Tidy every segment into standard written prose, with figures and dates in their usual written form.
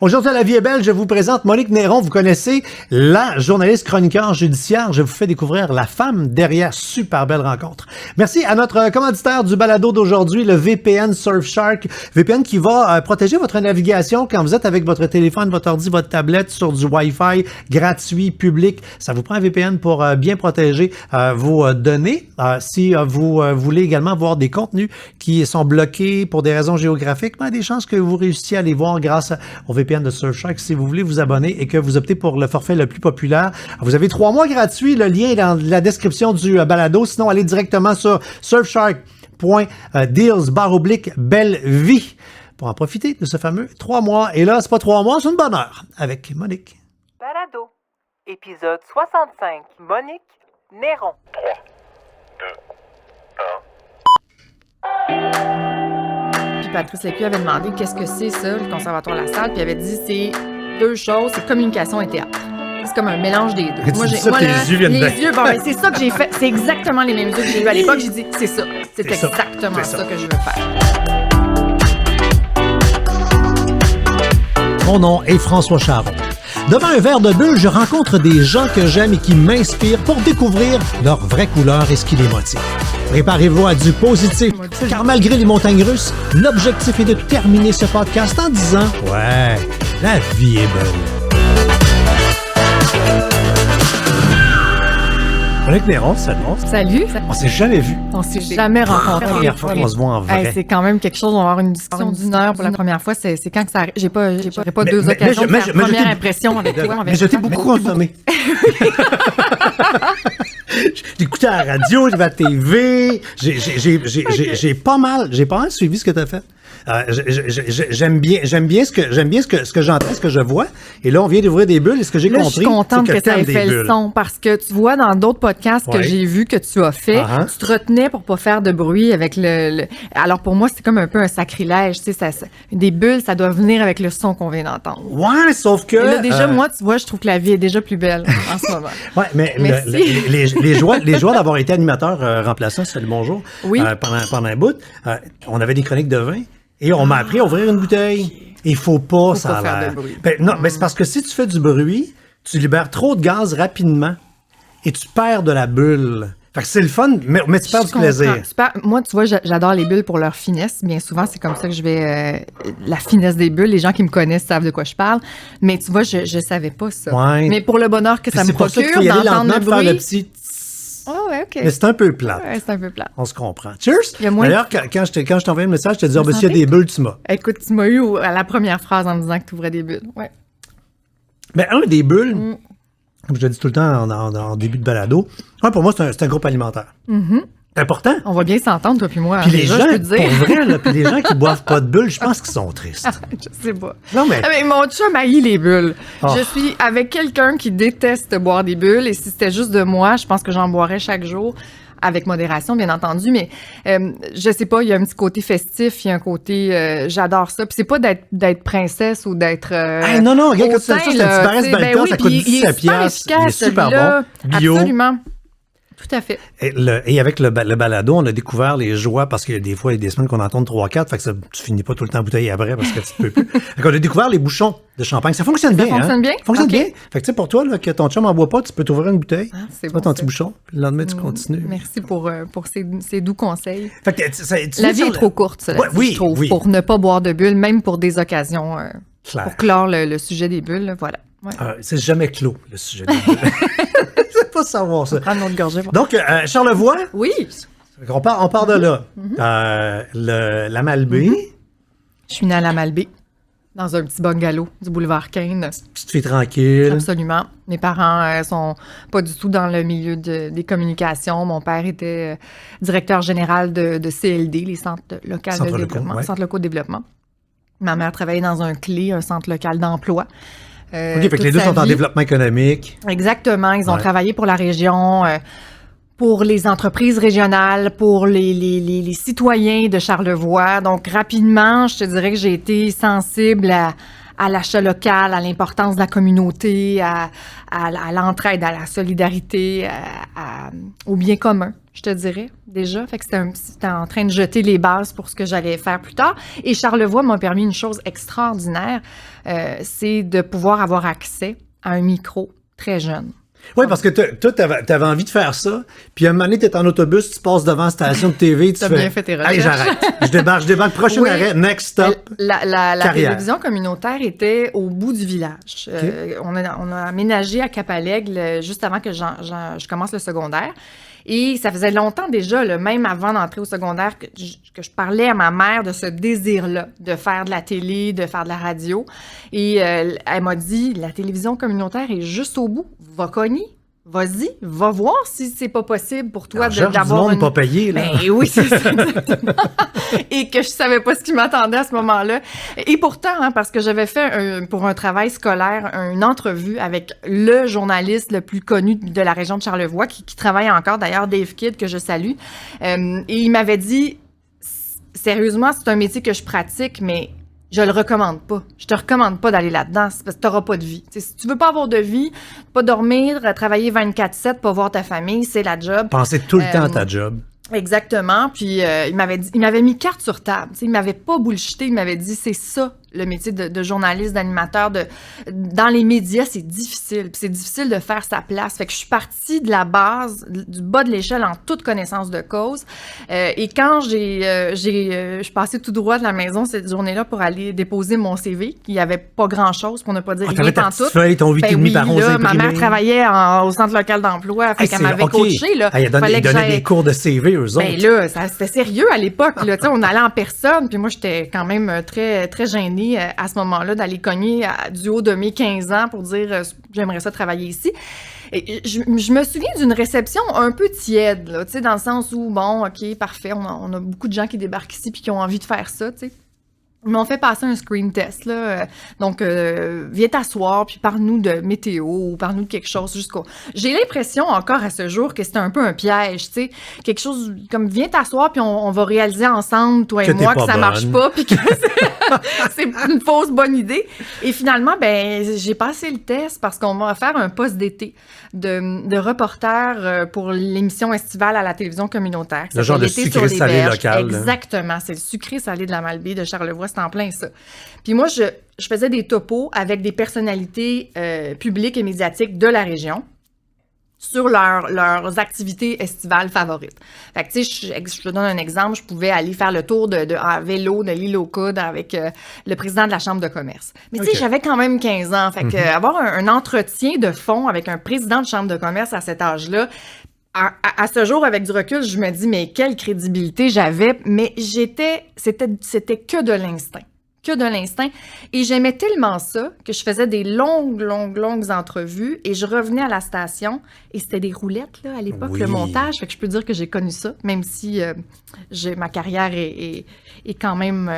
Aujourd'hui, à La Vie est belle, je vous présente Monique Néron. Vous connaissez la journaliste chroniqueur judiciaire. Je vous fais découvrir la femme derrière Super Belle Rencontre. Merci à notre commanditaire du balado d'aujourd'hui, le VPN Surfshark. VPN qui va protéger votre navigation quand vous êtes avec votre téléphone, votre ordi, votre tablette sur du Wi-Fi gratuit, public. Ça vous prend un VPN pour bien protéger vos données. Si vous voulez également voir des contenus qui sont bloqués pour des raisons géographiques, il y a des chances que vous réussissiez à les voir grâce au VPN de Surfshark. Si vous voulez vous abonner et que vous optez pour le forfait le plus populaire, vous avez 3 mois gratuits. Le lien est dans la description du balado. Sinon, allez directement sur surfshark.deals/belle-vie pour en profiter de ce fameux 3 mois. Et là, c'est pas 3 mois, c'est une bonne heure avec Monique. Balado, épisode 65. Monique Néron. 3, 2, 1... Puis Patrice Lécuyer avait demandé qu'est-ce que c'est ça, le Conservatoire La Salle, puis il avait dit c'est deux choses, c'est communication et théâtre. C'est comme un mélange des deux. Moi, tes yeux viennent les yeux, bon, ben, c'est ça que j'ai fait. C'est exactement les mêmes yeux que j'ai eu à l'époque. J'ai dit c'est ça. C'est exactement ça que je veux faire. Mon nom est François Charon. Devant un verre de bulle, je rencontre des gens que j'aime et qui m'inspirent pour découvrir leur vraie couleur et ce qui les motive. Préparez-vous à du positif, car malgré les montagnes russes, l'objectif est de terminer ce podcast en disant « Ouais, la vie est belle ». Monique Néron, salut. Salut. On s'est jamais vu. On s'est jamais rencontrés. La première fois qu'on se voit en vrai. Hey, c'est quand même quelque chose. On va avoir une discussion d'1 heure pour la première fois. C'est quand que ça arrive. J'ai pas deux occasions de faire première impression avec toi. Mais je t'ai beaucoup consommé. J'écoutais à la radio, j'ai vu à la TV. J'ai pas mal suivi ce que tu as fait. J'aime bien ce que j'entends, ce que je vois. Et là, on vient d'ouvrir des bulles. Et ce que j'ai compris, je suis contente que tu aies fait le son parce que tu vois dans d'autres podcasts que j'ai vus que tu as fait, tu te retenais pour pas faire de bruit avec le... Alors pour moi, c'est comme un peu un sacrilège. Tu sais, des bulles, ça doit venir avec le son qu'on vient d'entendre. Ouais, sauf que... Et là, déjà, moi, tu vois, je trouve que la vie est déjà plus belle en ce moment. Ouais, mais les joies d'avoir été animateur remplaçant, salut bonjour, pendant un bout, on avait des chroniques de vin. Et on m'a appris à ouvrir une bouteille. Il faut pas faire de bruit. Non, mais c'est parce que si tu fais du bruit, tu libères trop de gaz rapidement et tu perds de la bulle. Fait que c'est le fun, mais tu perds du plaisir. Moi, tu vois, j'adore les bulles pour leur finesse. Bien souvent, c'est comme ça que je vais... la finesse des bulles, les gens qui me connaissent savent de quoi je parle. Mais tu vois, je savais pas ça. Ouais. Mais pour le bonheur que ça me procure d'entendre le bruit... Faire le petit... Oh, ouais, OK. Mais c'est un peu plate. Ouais, c'est un peu plate. On se comprend. Cheers! D'ailleurs, quand je t'ai envoyé le message, je t'ai dit, s'il y a des bulles, tu m'as. Écoute, tu m'as eu à la première phrase en me disant que tu ouvrais des bulles. Ouais. Mais des bulles, comme je le dis tout le temps en début de balado, pour moi, c'est un groupe alimentaire. Mm-hmm. C'est important. On va bien s'entendre, toi puis moi. Puis les gens, pour vrai, là, puis les gens qui boivent pas de bulles, je pense qu'ils sont tristes. Je sais pas. Non, mais... mon chum haït les bulles. Oh. Je suis avec quelqu'un qui déteste boire des bulles, et si c'était juste de moi, je pense que j'en boirais chaque jour. Avec modération, bien entendu, mais je sais pas, il y a un petit côté festif, il y a un côté j'adore ça. Puis c'est pas d'être princesse ou d'être non, regarde, quand tu fais ça, c'est un petit barès balcon, ça coûte 17 piastres. Il est super bon. Bio. Absolument. Tout à fait. Et avec le balado, on a découvert les joies, parce qu'il y a des fois, il y a des semaines qu'on entend 3-4, fait que tu finis pas tout le temps bouteille après parce que tu peux plus. Fait qu'on a découvert les bouchons de champagne. Ça fonctionne bien. Ça fonctionne bien? Fait que tu sais, pour toi, là, que ton chum en boit pas, tu peux t'ouvrir une bouteille. C'est bon, ton petit bouchon. Puis le lendemain, tu continues. Merci pour ces doux conseils. Fait que, la vie est trop courte, ça, je trouve, pour ne pas boire de bulles, même pour des occasions, pour clore le sujet des bulles, là, voilà. Ouais. C'est jamais clos, le sujet des bulles. Pas savoir ça. Prendre notre gorgée. Donc, Charlevoix. Oui. On part de là. La Malbaie. Je suis née à la Malbaie, dans un petit bungalow du boulevard Kane. Petite fille tranquille. Absolument. Mes parents sont pas du tout dans le milieu des communications. Mon père était directeur général de CLD, les centres locaux de développement. Centres locaux de développement. Ma mère travaillait dans un CLÉ, un centre local d'emploi. OK, fait que les deux sont en développement économique. Exactement. Ils ont travaillé pour la région, pour les entreprises régionales, pour les citoyens de Charlevoix. Donc, rapidement, je te dirais que j'ai été sensible à l'achat local, à l'importance de la communauté, à l'entraide, à la solidarité, au bien commun, je te dirais, déjà. Fait que c'était en train de jeter les bases pour ce que j'allais faire plus tard. Et Charlevoix m'a permis une chose extraordinaire, c'est de pouvoir avoir accès à un micro très jeune. Oui, parce que toi, t'avais envie de faire ça, puis à un moment donné, t'es en autobus, tu passes devant la station de TV, tu fais... bien fait tes recherches. Hey, j'arrête. Je débarque, prochain arrêt, next stop, La carrière. télévision communautaire était au bout du village. Okay. On a aménagé à Cap-à-l'Aigle juste avant que je commence le secondaire. Et ça faisait longtemps déjà, même avant d'entrer au secondaire, que je parlais à ma mère de ce désir-là, de faire de la télé, de faire de la radio. Et elle m'a dit, la télévision communautaire est juste au bout. Va cogner. Vas-y, va voir si c'est pas possible pour toi d'avoir du monde pas payé, là. Ben oui, c'est ça, exactement. Et que je savais pas ce qui m'attendait à ce moment-là. Et pourtant, parce que j'avais fait pour un travail scolaire, une entrevue avec le journaliste le plus connu de la région de Charlevoix, qui travaille encore, d'ailleurs, Dave Kidd, que je salue. Et il m'avait dit, sérieusement, c'est un métier que je pratique, mais je le recommande pas. Je te recommande pas d'aller là-dedans parce que t'auras pas de vie. T'sais, si tu veux pas avoir de vie, pas dormir, travailler 24/7, pas voir ta famille, c'est la job. Penser tout le temps à ta job. Exactement. Puis il m'avait mis carte sur table. T'sais, il m'avait pas bullshité. Il m'avait dit c'est ça le métier de journaliste, d'animateur. Dans les médias, c'est difficile. Puis c'est difficile de faire sa place. Fait que je suis partie de la base, du bas de l'échelle en toute connaissance de cause. Et quand je suis passée tout droit de la maison cette journée-là pour aller déposer mon CV, il y avait pas grand-chose pour ne pas dire rien pantoute. Ton 8,5 par 11 ma mère travaillait au centre local d'emploi. Fait qu'elle m'avait coachée, là. Il donnait des cours de CV, eux autres. Ben là, c'était sérieux à l'époque, là. Tu sais, on allait en personne, puis moi, j'étais quand même très, très gênée à ce moment-là d'aller cogner du haut de mes 15 ans pour dire j'aimerais ça travailler ici. Et je me souviens d'une réception un peu tiède, là, tu sais, dans le sens où, bon, OK, parfait, on a beaucoup de gens qui débarquent ici puis qui ont envie de faire ça, tu sais. Ils m'ont fait passer un screen test, là. Donc, viens t'asseoir, puis parle-nous de météo ou parle-nous de quelque chose jusqu'au... J'ai l'impression encore à ce jour que c'était un peu un piège, tu sais. Quelque chose comme viens t'asseoir, puis on va réaliser ensemble, toi et moi, que ça marche pas, puis que c'est une fausse bonne idée. Et finalement, ben j'ai passé le test parce qu'on m'a offert un poste d'été de reporter pour l'émission estivale à la télévision communautaire. Le genre de sucré-salé local. Exactement. C'est le sucré-salé de la Malbaie de Charlevoix. C'est en plein ça. Puis moi, je faisais des topos avec des personnalités publiques et médiatiques de la région sur leurs activités estivales favorites. Fait que, tu sais, je te donne un exemple, je pouvais aller faire le tour en vélo de l'île aux Coudes avec le président de la Chambre de commerce. Mais tu sais, j'avais quand même 15 ans. Fait que avoir un entretien de fond avec un président de Chambre de commerce à cet âge-là, à ce jour, avec du recul, je me dis, mais quelle crédibilité j'avais. Mais c'était que de l'instinct. Que de l'instinct. Et j'aimais tellement ça que je faisais des longues entrevues et je revenais à la station et c'était des roulettes, là, à l'époque, le montage. Fait que je peux dire que j'ai connu ça, même si ma carrière est quand même...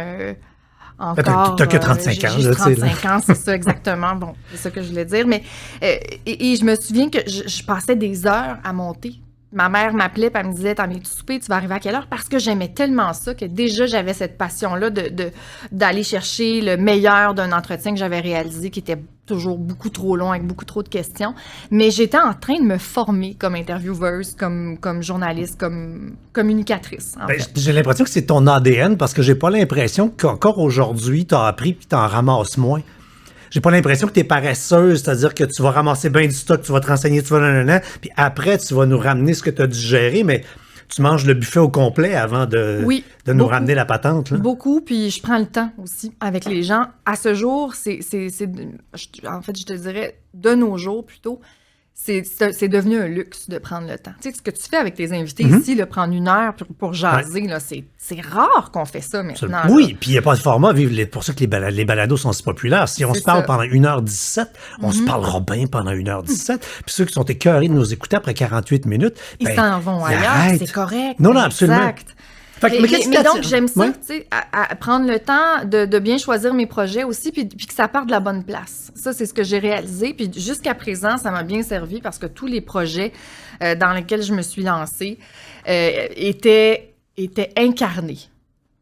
encore. T'as que 35 ans. J'ai 35 ans, c'est ça exactement. Bon, c'est ça que je voulais dire. Mais et je me souviens que je passais des heures à monter. Ma mère m'appelait et elle me disait « T'en es-tu souper? Tu vas arriver à quelle heure? » Parce que j'aimais tellement ça que déjà, j'avais cette passion-là d'aller chercher le meilleur d'un entretien que j'avais réalisé qui était toujours beaucoup trop long, avec beaucoup trop de questions. Mais j'étais en train de me former comme intervieweuse, comme journaliste, comme communicatrice, en fait. J'ai l'impression que c'est ton ADN parce que j'ai pas l'impression qu'encore aujourd'hui, t'as appris puis t'en ramasses moins. J'ai pas l'impression que t'es paresseuse, c'est-à-dire que tu vas ramasser bien du stock, tu vas te renseigner, tu vas nanana, puis après, tu vas nous ramener ce que tu as digéré, mais tu manges le buffet au complet avant de nous ramener la patente. Là. Beaucoup, puis je prends le temps aussi avec les gens. À ce jour, en fait, je te dirais, de nos jours plutôt, c'est devenu un luxe de prendre le temps. Tu sais, ce que tu fais avec tes invités ici, là, prendre une heure pour jaser, là, c'est rare qu'on fait ça maintenant. Oui, puis il n'y a pas de format. Pour ça que les balados sont si populaires. Si on se parle pendant 1h17, on se parlera bien pendant 1h17. Puis ceux qui sont écœurés de nous écouter après 48 minutes, ils s'en vont ailleurs, c'est correct. Non, absolument. Exact. Mais donc, j'aime ça, tu sais, à prendre le temps de bien choisir mes projets aussi, puis que ça parte de la bonne place. Ça, c'est ce que j'ai réalisé. Puis jusqu'à présent, ça m'a bien servi parce que tous les projets dans lesquels je me suis lancée étaient incarnés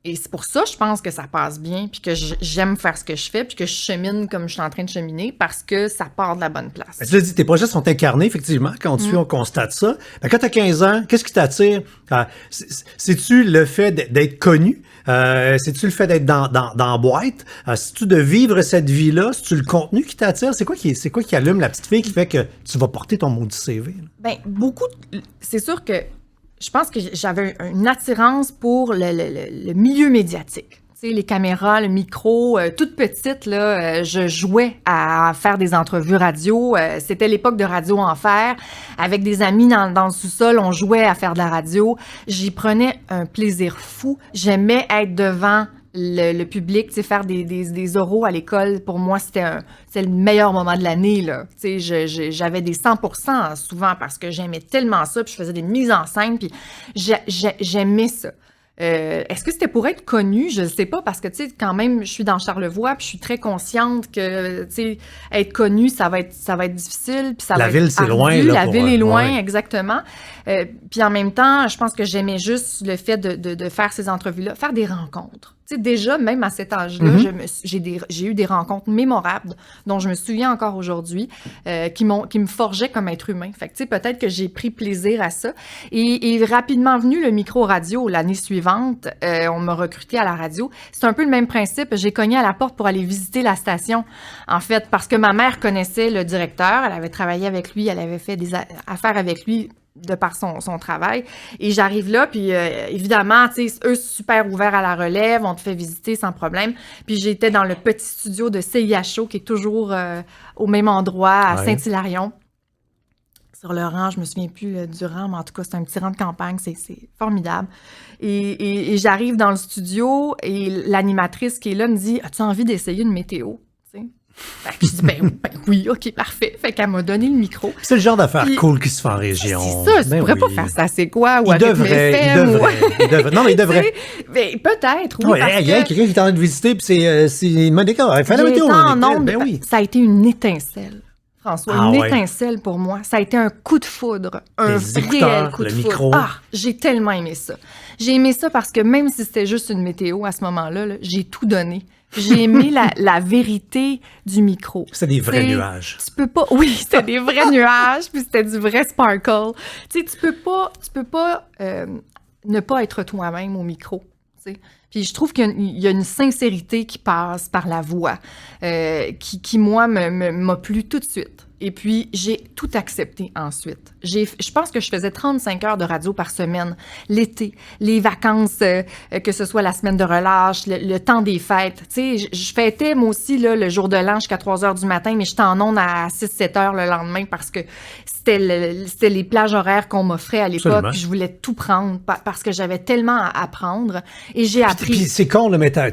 Et c'est pour ça, je pense que ça passe bien, puis que j'aime faire ce que je fais, puis que je chemine comme je suis en train de cheminer, parce que ça part de la bonne place. Tu l'as dit, tes projets sont incarnés, effectivement. Quand on te suit, on constate ça. Quand tu as 15 ans, qu'est-ce qui t'attire? C'est-tu le fait d'être connu? C'est-tu le fait d'être dans boîte? C'est-tu de vivre cette vie-là? C'est-tu le contenu qui t'attire? C'est quoi qui allume la petite fille qui fait que tu vas porter ton maudit CV? Là? Ben, beaucoup. C'est sûr que je pense que j'avais une attirance pour le milieu médiatique. Tu sais, les caméras, le micro. Toute petite, là, je jouais à faire des entrevues radio. C'était l'époque de Radio Enfer. Avec des amis dans le sous-sol, on jouait à faire de la radio. J'y prenais un plaisir fou. J'aimais être devant le public, tu sais, faire des oraux à l'école, pour moi, c'était le meilleur moment de l'année, là. Tu sais, j'avais des 100% souvent parce que j'aimais tellement ça, puis je faisais des mises en scène, puis j'aimais ça. Est-ce que c'était pour être connue? Je ne sais pas, parce que, tu sais, quand même, je suis dans Charlevoix, puis je suis très consciente que, tu sais, être connue, ça va être difficile, puis ça va être ville, c'est ardu. loin, là, La ville est loin, ouais. Exactement. Puis en même temps, je pense que j'aimais juste le fait de faire ces entrevues-là, faire des rencontres. Tu sais, déjà, même à cet âge-là, j'ai eu des rencontres mémorables dont je me souviens encore aujourd'hui, qui me forgeaient comme être humain. Fait que, tu sais, peut-être que j'ai pris plaisir à ça. Et rapidement venu le micro-radio l'année suivante, on m'a recruté à la radio. C'est un peu le même principe. J'ai cogné à la porte pour aller visiter la station, en fait, parce que ma mère connaissait le directeur. Elle avait travaillé avec lui, elle avait fait des affaires avec lui de par son travail. Et j'arrive là, puis évidemment, tu sais, eux, super ouverts à la relève, on te fait visiter sans problème. Puis j'étais dans le petit studio de CIHO, qui est toujours au même endroit, à Saint-Hilarion. Sur le rang, je me souviens plus du rang, mais en tout cas, c'est un petit rang de campagne, c'est formidable. Et j'arrive dans le studio, et l'animatrice qui est là me dit « As-tu envie d'essayer une météo? » Fait que je dis, ben oui, OK, parfait. Fait qu'elle m'a donné le micro. C'est le genre d'affaire cool qui se fait en région. C'est ça, tu pourrais pas faire ça, c'est quoi? Ou il devrait. Non, mais il devrait. Ben, peut-être, oui. Il y a quelqu'un qui est en train de visiter, puis c'est Monica. Elle fait la météo. Ben oui. Ça a été une étincelle, François, une étincelle pour moi. Ça a été un coup de foudre, un réel coup de foudre. Micro. Ah, j'ai tellement aimé ça. J'ai aimé ça parce que même si c'était juste une météo à ce moment-là, j'ai tout donné. J'ai aimé la vérité du micro. C'était des vrais nuages. Tu peux pas... Oui, c'était des vrais nuages, puis c'était du vrai sparkle. Tu sais, tu peux pas ne pas être toi-même au micro, tu sais. Puis je trouve qu'il y a une sincérité qui passe par la voix, qui moi, m'a plu tout de suite. Et puis, j'ai tout accepté ensuite. Je pense que je faisais 35 heures de radio par semaine, l'été, les vacances, que ce soit la semaine de relâche, le temps des fêtes. Tu sais, je fêtais, moi aussi, là, le jour de l'an jusqu'à 3 heures du matin, mais j'étais en onde à 6-7 heures le lendemain parce que c'était les plages horaires qu'on m'offrait à l'époque. Puis je voulais tout prendre parce que j'avais tellement à apprendre. Et j'ai appris... Puis c'est con, le métal.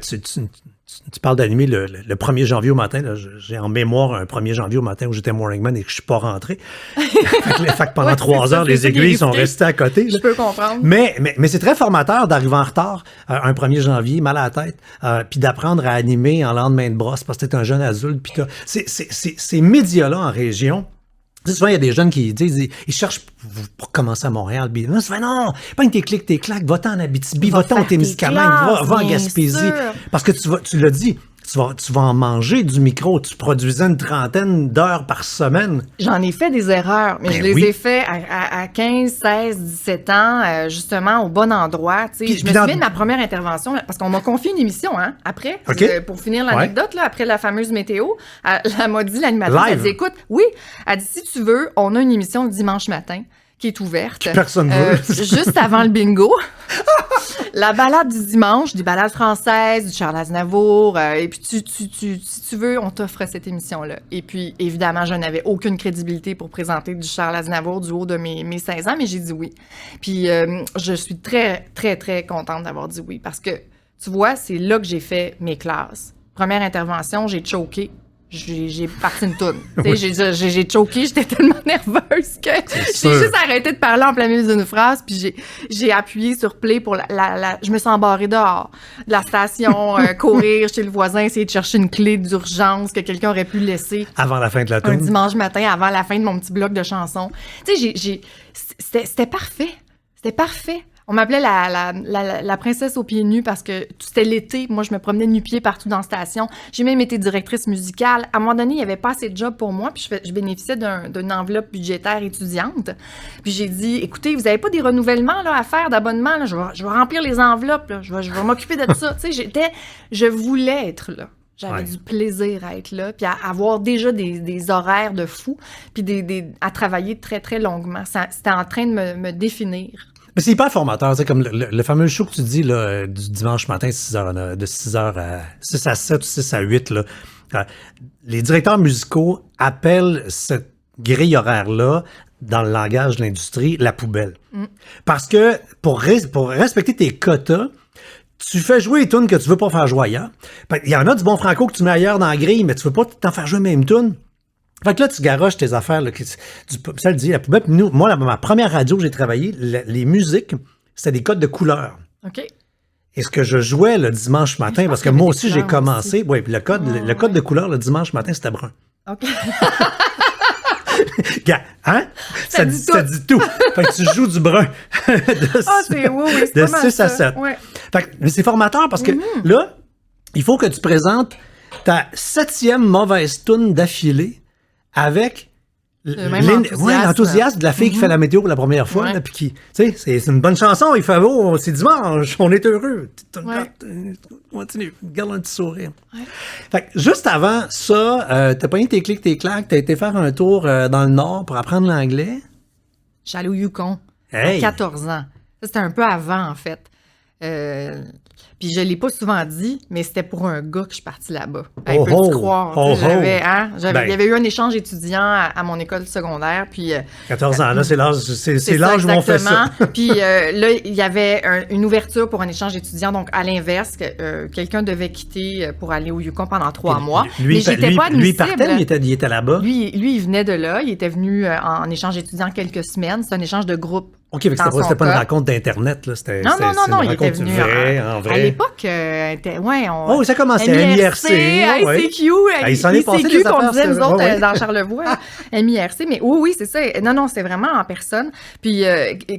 Tu parles d'animer le 1er janvier au matin. Là, j'ai en mémoire un 1er janvier au matin où j'étais morning man et que je suis pas rentré. Fait que pendant 3 heures, les aiguilles sont restées à côté. Là. Je peux comprendre. Mais c'est très formateur d'arriver en retard un 1er janvier, mal à la tête, puis d'apprendre à animer en lendemain de brosse parce que t'es un jeune adulte. Puis ces médias-là en région, souvent, il y a des jeunes qui disent, ils cherchent pour commencer à Montréal. Là, ça fait non, pas une tes clics, tes claques, va-t'en en Abitibi, va-t'en au Témiscamingue, va en Gaspésie. Parce que tu l'as dit, tu vas en manger du micro. Tu produisais une 30aine d'heures par semaine. J'en ai fait des erreurs, mais je les ai fait à 15, 16, 17 ans, justement, au bon endroit. Je me souviens de ma première intervention, parce qu'on m'a confié une émission, après, pour finir l'anecdote, là, après la fameuse météo. Elle m'a dit, l'animatrice, elle dit, écoute, elle dit, si tu veux, on a une émission le dimanche matin qui est ouverte. Puis personne veut. Juste avant le bingo. La balade du dimanche, des balades françaises, du Charles Aznavour, et puis si tu veux, on t'offre cette émission-là. Et puis, évidemment, je n'avais aucune crédibilité pour présenter du Charles Aznavour du haut de mes 16 ans, mais j'ai dit oui. Puis, je suis très, très, très contente d'avoir dit oui, parce que, tu vois, c'est là que j'ai fait mes classes. Première intervention, j'ai choqué. J'ai parti une toune. J'ai choqué, j'étais tellement nerveuse que j'ai juste arrêté de parler en plein milieu d'une phrase, puis j'ai appuyé sur play pour je me suis embarrée dehors de la station, courir chez le voisin, essayer de chercher une clé d'urgence que quelqu'un aurait pu laisser. Avant la fin de la toune. Un dimanche matin, avant la fin de mon petit bloc de chansons. Tu sais, c'était parfait. C'était parfait. On m'appelait la princesse aux pieds nus parce que c'était l'été. Moi, je me promenais nu-pieds partout dans la station. J'ai même été directrice musicale. À un moment donné, il n'y avait pas assez de job pour moi, puis je bénéficiais d'une enveloppe budgétaire étudiante. Puis j'ai dit, écoutez, vous n'avez pas des renouvellements là, à faire d'abonnement? Là? Je vais remplir les enveloppes. Là. Je vais m'occuper de ça. Tu sais, je voulais être là. J'avais du plaisir à être là, puis à avoir déjà des horaires de fou, puis à travailler très, très longuement. C'était en train de me définir. Mais c'est hyper formateur, c'est comme le fameux show que tu dis là, du dimanche matin, 6h, de 6h à 6 à 7 ou 6 à 8. Là. Les directeurs musicaux appellent cette grille horaire-là, dans le langage de l'industrie, la poubelle. Parce que pour respecter tes quotas, tu fais jouer les tunes que tu veux pas faire jouer ailleurs. Il y en a du bon franco que tu mets ailleurs dans la grille, mais tu veux pas t'en faire jouer même tune. Fait que là, tu garoches tes affaires. Là, ça le dit, la poubelle. Nous, moi, ma première radio que j'ai travaillé, les musiques, c'était des codes de couleur. OK. Et ce que je jouais le dimanche matin, parce que moi aussi, j'ai commencé. Oui, puis le code de couleur, le dimanche matin, c'était brun. OK. Hein? Ça dit tout. Fait que tu joues du brun. de 6 à 7. Ouais. Fait que c'est formateur parce que là, il faut que tu présentes ta 7e mauvaise toune d'affilée avec l'enthousiasme de la fille qui fait la météo pour la première fois. Là, puis qui, tu sais, c'est une bonne chanson, il fait beau, c'est dimanche, on est heureux. Continue, garde un petit sourire. Ouais. Fait que juste avant ça, t'as pogné tes clics, tes claques, t'as été faire un tour dans le Nord pour apprendre l'anglais. J'allais au Yukon à 14 ans. Ça, c'était un peu avant, en fait. Puis je l'ai pas souvent dit, mais c'était pour un gars que je suis partie là-bas. Peux-tu croire? Il y avait eu un échange étudiant à mon école secondaire. Puis, 14 ans, là, c'est l'âge où on fait ça. Puis là, il y avait une ouverture pour un échange étudiant. Donc, à l'inverse, quelqu'un devait quitter pour aller au Yukon pendant 3 mois. Mais j'étais pas admissible. Lui, il partait, il était là-bas? Lui, il venait de là. Il était venu en échange étudiant quelques semaines. C'est un échange de groupe. OK, mais c'était pas une rencontre d'Internet, là. Non, il était venu en vrai. À l'époque, ça commençait à MIRC. ICQ, ICQ qu'on disait nous autres dans Charlevoix. MIRC, mais oui, c'est ça. Non, c'est vraiment en personne. Puis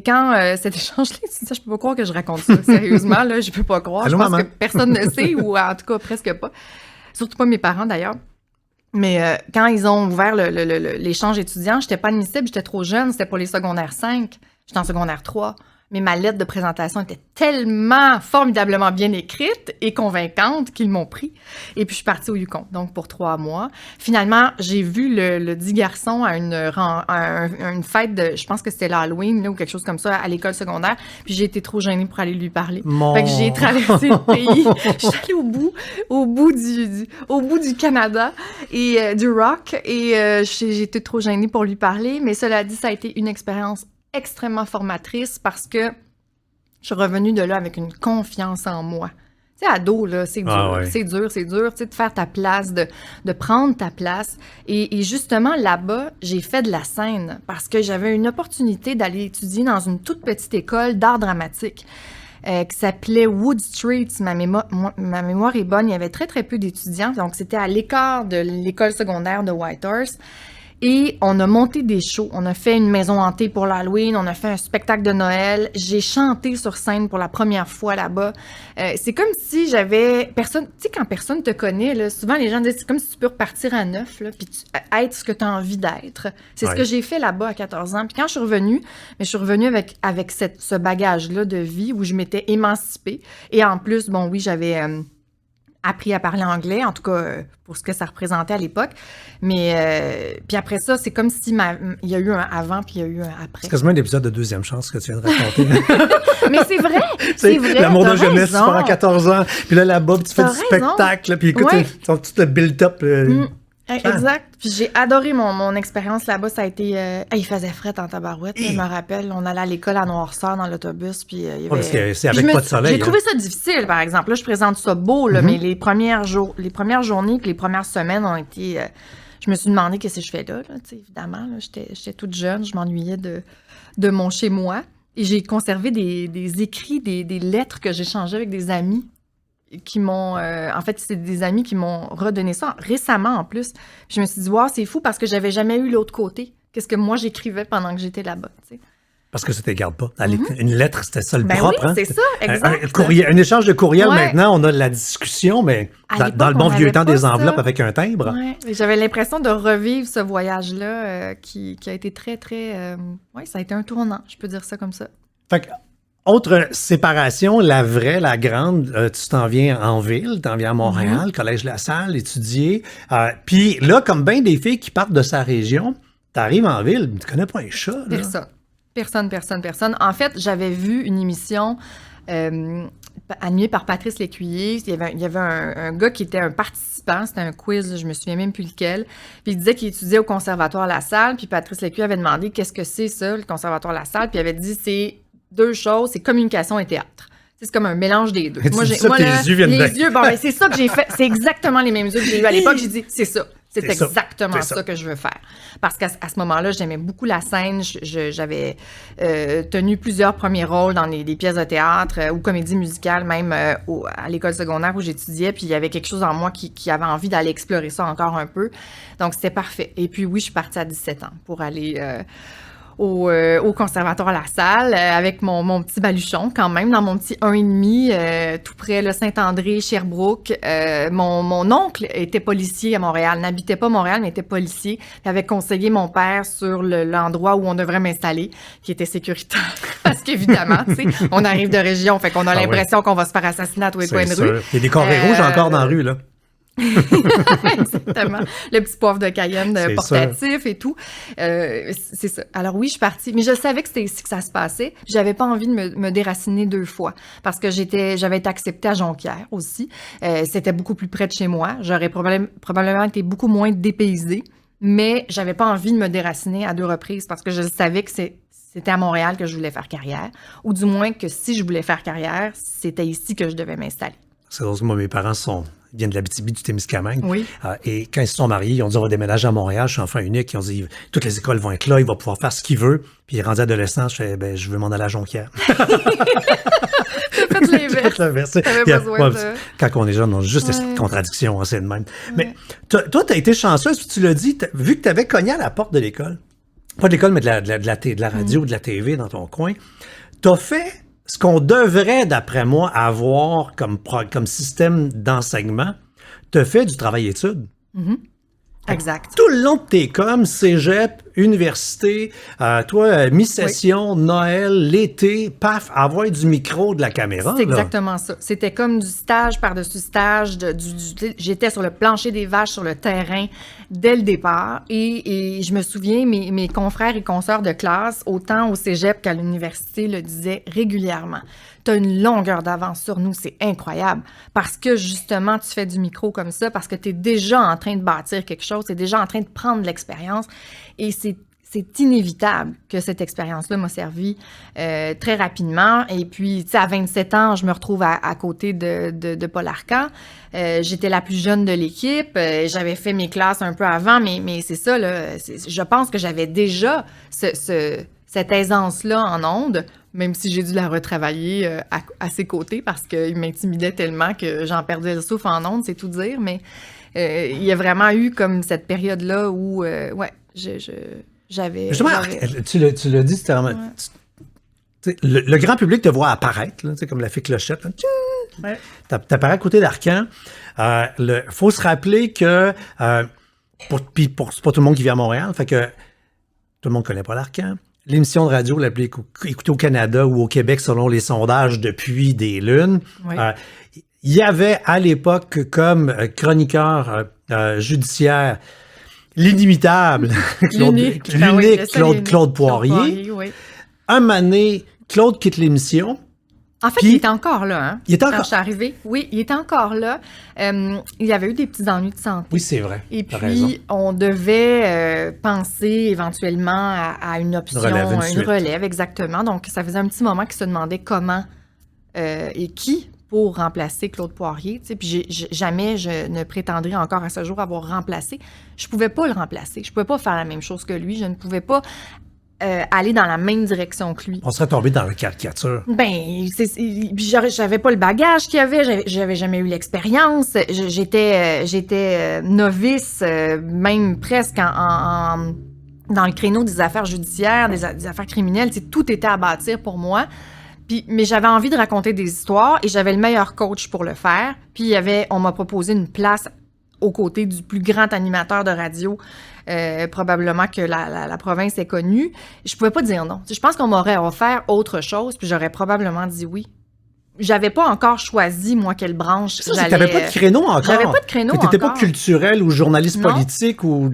quand cet échange-là, je peux pas croire que je raconte ça. Sérieusement, là, je peux pas croire. Allô, je pense maman. que personne ne sait, ou en tout cas presque pas. Surtout pas mes parents, d'ailleurs. Mais quand ils ont ouvert l'échange étudiant, j'étais pas admissible, j'étais trop jeune, c'était pour les secondaires 5. J'étais en secondaire 3, mais ma lettre de présentation était tellement formidablement bien écrite et convaincante qu'ils m'ont pris. Et puis, je suis partie au Yukon, donc pour 3 mois. Finalement, j'ai vu le dit garçon à une fête de, je pense que c'était l'Halloween là, ou quelque chose comme ça, à l'école secondaire. Puis j'ai été trop gênée pour aller lui parler. Fait que j'ai traversé le pays. Je suis allée au bout du Canada et du rock. Et j'ai été trop gênée pour lui parler. Mais cela dit, ça a été une expérience extrêmement formatrice parce que je suis revenue de là avec une confiance en moi. Tu sais, ado, là, c'est dur, c'est dur, tu sais, de faire ta place, de prendre ta place. Et justement, là-bas, j'ai fait de la scène parce que j'avais une opportunité d'aller étudier dans une toute petite école d'art dramatique qui s'appelait Wood Street. Ma mémoire est bonne, il y avait très, très peu d'étudiants. Donc, c'était à l'écart de l'école secondaire de Whitehorse. Et on a monté des shows. On a fait une maison hantée pour l'Halloween. On a fait un spectacle de Noël. J'ai chanté sur scène pour la première fois là-bas. C'est comme si j'avais personne. Tu sais, quand personne te connaît, là, souvent les gens disent c'est comme si tu peux repartir à neuf, là, puis être ce que tu as envie d'être. C'est ce que j'ai fait là-bas à 14 ans. Puis quand je suis revenue, avec ce bagage-là de vie où je m'étais émancipée. Et en plus, bon, oui, j'avais appris à parler anglais, en tout cas pour ce que ça représentait à l'époque. Mais puis après ça, c'est comme si il y a eu un avant puis il y a eu un après. C'est quasiment un épisode de Deuxième Chance que tu viens de raconter. Mais c'est vrai, c'est vrai. L'amour de jeunesse, tu pars à 14 ans, puis là-bas, tu fais du spectacle, puis écoute, tout le build-up. Exact. Puis j'ai adoré mon expérience là-bas. Ça a été... il faisait fret en tabarouette. Je me rappelle, on allait à l'école à noirceur dans l'autobus. Puis, il y avait... parce que c'est avec pas de soleil. J'ai trouvé ça difficile, par exemple. Là, je présente ça beau, là, mais les premières journées, les premières semaines ont été... je me suis demandé qu'est-ce que je fais là. Évidemment, là, j'étais toute jeune. Je m'ennuyais de mon chez-moi. Et j'ai conservé des écrits, des lettres que j'échangeais avec des amis qui m'ont... en fait, c'est des amis qui m'ont redonné ça récemment, en plus. Puis je me suis dit, wow, c'est fou parce que j'avais jamais eu l'autre côté. Qu'est-ce que moi, j'écrivais pendant que j'étais là-bas, tu sais. Parce que ça ne garde pas. Une lettre, c'était ça le Ben propre. oui, hein? c'est ça, exact. Un échange de courriel, Ouais. maintenant, on a de la discussion, mais dans le bon on vieux avait temps pas des ça. enveloppes avec un timbre. Ouais. J'avais l'impression de revivre ce voyage-là qui a été très, très... Oui, ça a été un tournant, je peux dire ça comme ça. Fait que, autre séparation, la vraie, la grande, tu t'en viens en ville, t'en viens à Montréal, Collège La Salle, étudier. Puis là, comme bien des filles qui partent de sa région, t'arrives en ville, tu connais pas un chat, là. Personne. En fait, j'avais vu une émission animée par Patrice Lécuyer. Il y avait un gars qui était un participant, c'était un quiz, je me souviens même plus lequel. Puis il disait qu'il étudiait au Conservatoire La Salle, puis Patrice Lécuyer avait demandé qu'est-ce que c'est ça, le Conservatoire La Salle, puis il avait dit c'est deux choses, c'est communication et théâtre. C'est comme un mélange des deux. Mais tu dis ça, tes yeux viennent les bien. yeux, bon, ben, c'est ça que j'ai fait. C'est exactement les mêmes yeux que j'ai eu à l'époque. J'ai dit, c'est ça. C'est C'est ça. exactement C'est ça. ça que je veux faire. Parce qu'à ce moment-là, j'aimais beaucoup la scène. J'avais tenu plusieurs premiers rôles dans des pièces de théâtre ou comédie musicale, même à l'école secondaire où j'étudiais. Puis il y avait quelque chose en moi qui avait envie d'aller explorer ça encore un peu. Donc, c'était parfait. Et puis oui, je suis partie à 17 ans pour aller... au Conservatoire La Salle, avec mon petit baluchon quand même, dans mon petit 1,5, tout près de Saint-André, Sherbrooke. Mon oncle était policier à Montréal, n'habitait pas Montréal, mais était policier. Il avait conseillé mon père sur l'endroit où on devrait m'installer, qui était sécuritaire. Parce qu'évidemment, tu sais, on arrive de région, fait qu'on a l'impression qu'on va se faire assassiner à tous les coins de rue. Il y a des carrés rouges encore dans la rue, là. Exactement. Le petit poivre de Cayenne C'est portatif et tout. C'est ça. Alors oui, je suis partie. Mais je savais que c'était ici que ça se passait. J'avais pas envie de me déraciner 2 fois. Parce que j'avais été acceptée à Jonquière aussi. C'était beaucoup plus près de chez moi. J'aurais probablement été beaucoup moins dépaysée. Mais j'avais pas envie de me déraciner à 2 reprises parce que je savais que c'était à Montréal que je voulais faire carrière. Ou du moins que si je voulais faire carrière, c'était ici que je devais m'installer. C'est drôle que moi, mes parents viennent de l'Abitibi, du Témiscamingue. Oui. Et quand ils se sont mariés, ils ont dit on va déménager à Montréal, je suis enfant unique. Ils ont dit toutes les écoles vont être là, il va pouvoir faire ce qu'il veut. Puis il est rendu adolescent, je fais je veux m'en aller à Jonquière. T'as fait l'inverse. T'avais besoin de... Quand on est jeune, on a juste cette contradiction, hein, c'est de même. Mais toi, tu as été chanceuse, puis tu l'as dit, vu que tu avais cogné à la porte de l'école, pas de l'école, mais de la radio, de la TV dans ton coin, tu as fait ce qu'on devrait, d'après moi, avoir comme système d'enseignement. Tu as fait du travail-études. Exact. Tout le long de tes coms, cégep, université, toi, mi-session, Noël, l'été, paf, avoir du micro, de la caméra. C'est là. exactement ça. C'était comme du stage par-dessus stage. J'étais sur le plancher des vaches, sur le terrain, dès le départ. Et je me souviens, mes confrères et consoeurs de classe, autant au cégep qu'à l'université, le disaient régulièrement. Tu as une longueur d'avance sur nous, c'est incroyable. Parce que, justement, tu fais du micro comme ça, parce que tu es déjà en train de bâtir quelque chose, tu es déjà en train de prendre de l'expérience. Et c'est inévitable que cette expérience-là m'a servi très rapidement. Et puis, tu sais, à 27 ans, je me retrouve à côté de Paul Arcan. J'étais la plus jeune de l'équipe. J'avais fait mes classes un peu avant, mais c'est ça, là. Je pense que j'avais déjà cette aisance-là en ondes, même si j'ai dû la retravailler à ses côtés parce qu'il m'intimidait tellement que j'en perdais le souffle en ondes, c'est tout dire. Mais il y a vraiment eu comme cette période-là où, j'avais... Justement, tu l'as dit, c'était vraiment... Le grand public te voit apparaître, là, comme la fée Clochette. T'apparais à côté d'Arcan. Faut se rappeler que... c'est pas tout le monde qui vit à Montréal, fait que tout le monde connaît pas l'Arcan. L'émission de radio la plus écoutée au Canada ou au Québec selon les sondages depuis des lunes. Oui. Il y avait à l'époque comme chroniqueur judiciaire l'inimitable l'unique Claude Poirier. Oui. Un moment donné, Claude quitte l'émission. En fait, Puis, il était encore là. Hein, il était encore... Quand je suis arrivée, oui, il était encore là. Il y avait eu des petits ennuis de santé. Oui, c'est vrai. Et T'as raison. puis, on devait penser éventuellement à une option, une relève, exactement. Donc, ça faisait un petit moment qu'il se demandait comment et qui pour remplacer Claude Poirier. Tu sais, puis jamais je ne prétendrai encore à ce jour avoir remplacé. Je pouvais pas le remplacer. Je pouvais pas faire la même chose que lui. Je ne pouvais pas aller dans la même direction que lui. On serait tombé dans la caricature. Ben, j'avais pas le bagage qu'il avait, j'avais jamais eu l'expérience. J'étais novice, même presque en dans le créneau des affaires judiciaires, des affaires criminelles. Tout était à bâtir pour moi. Mais j'avais envie de raconter des histoires et j'avais le meilleur coach pour le faire. Puis on m'a proposé une place aux côtés du plus grand animateur de radio, probablement que la province est connue. Je pouvais pas dire non. Je pense qu'on m'aurait offert autre chose, puis j'aurais probablement dit oui. J'avais pas encore choisi, moi, quelle branche j'allais... T'avais pas de créneau encore? J'avais pas de créneau encore. T'étais pas culturel ou journaliste politique ou...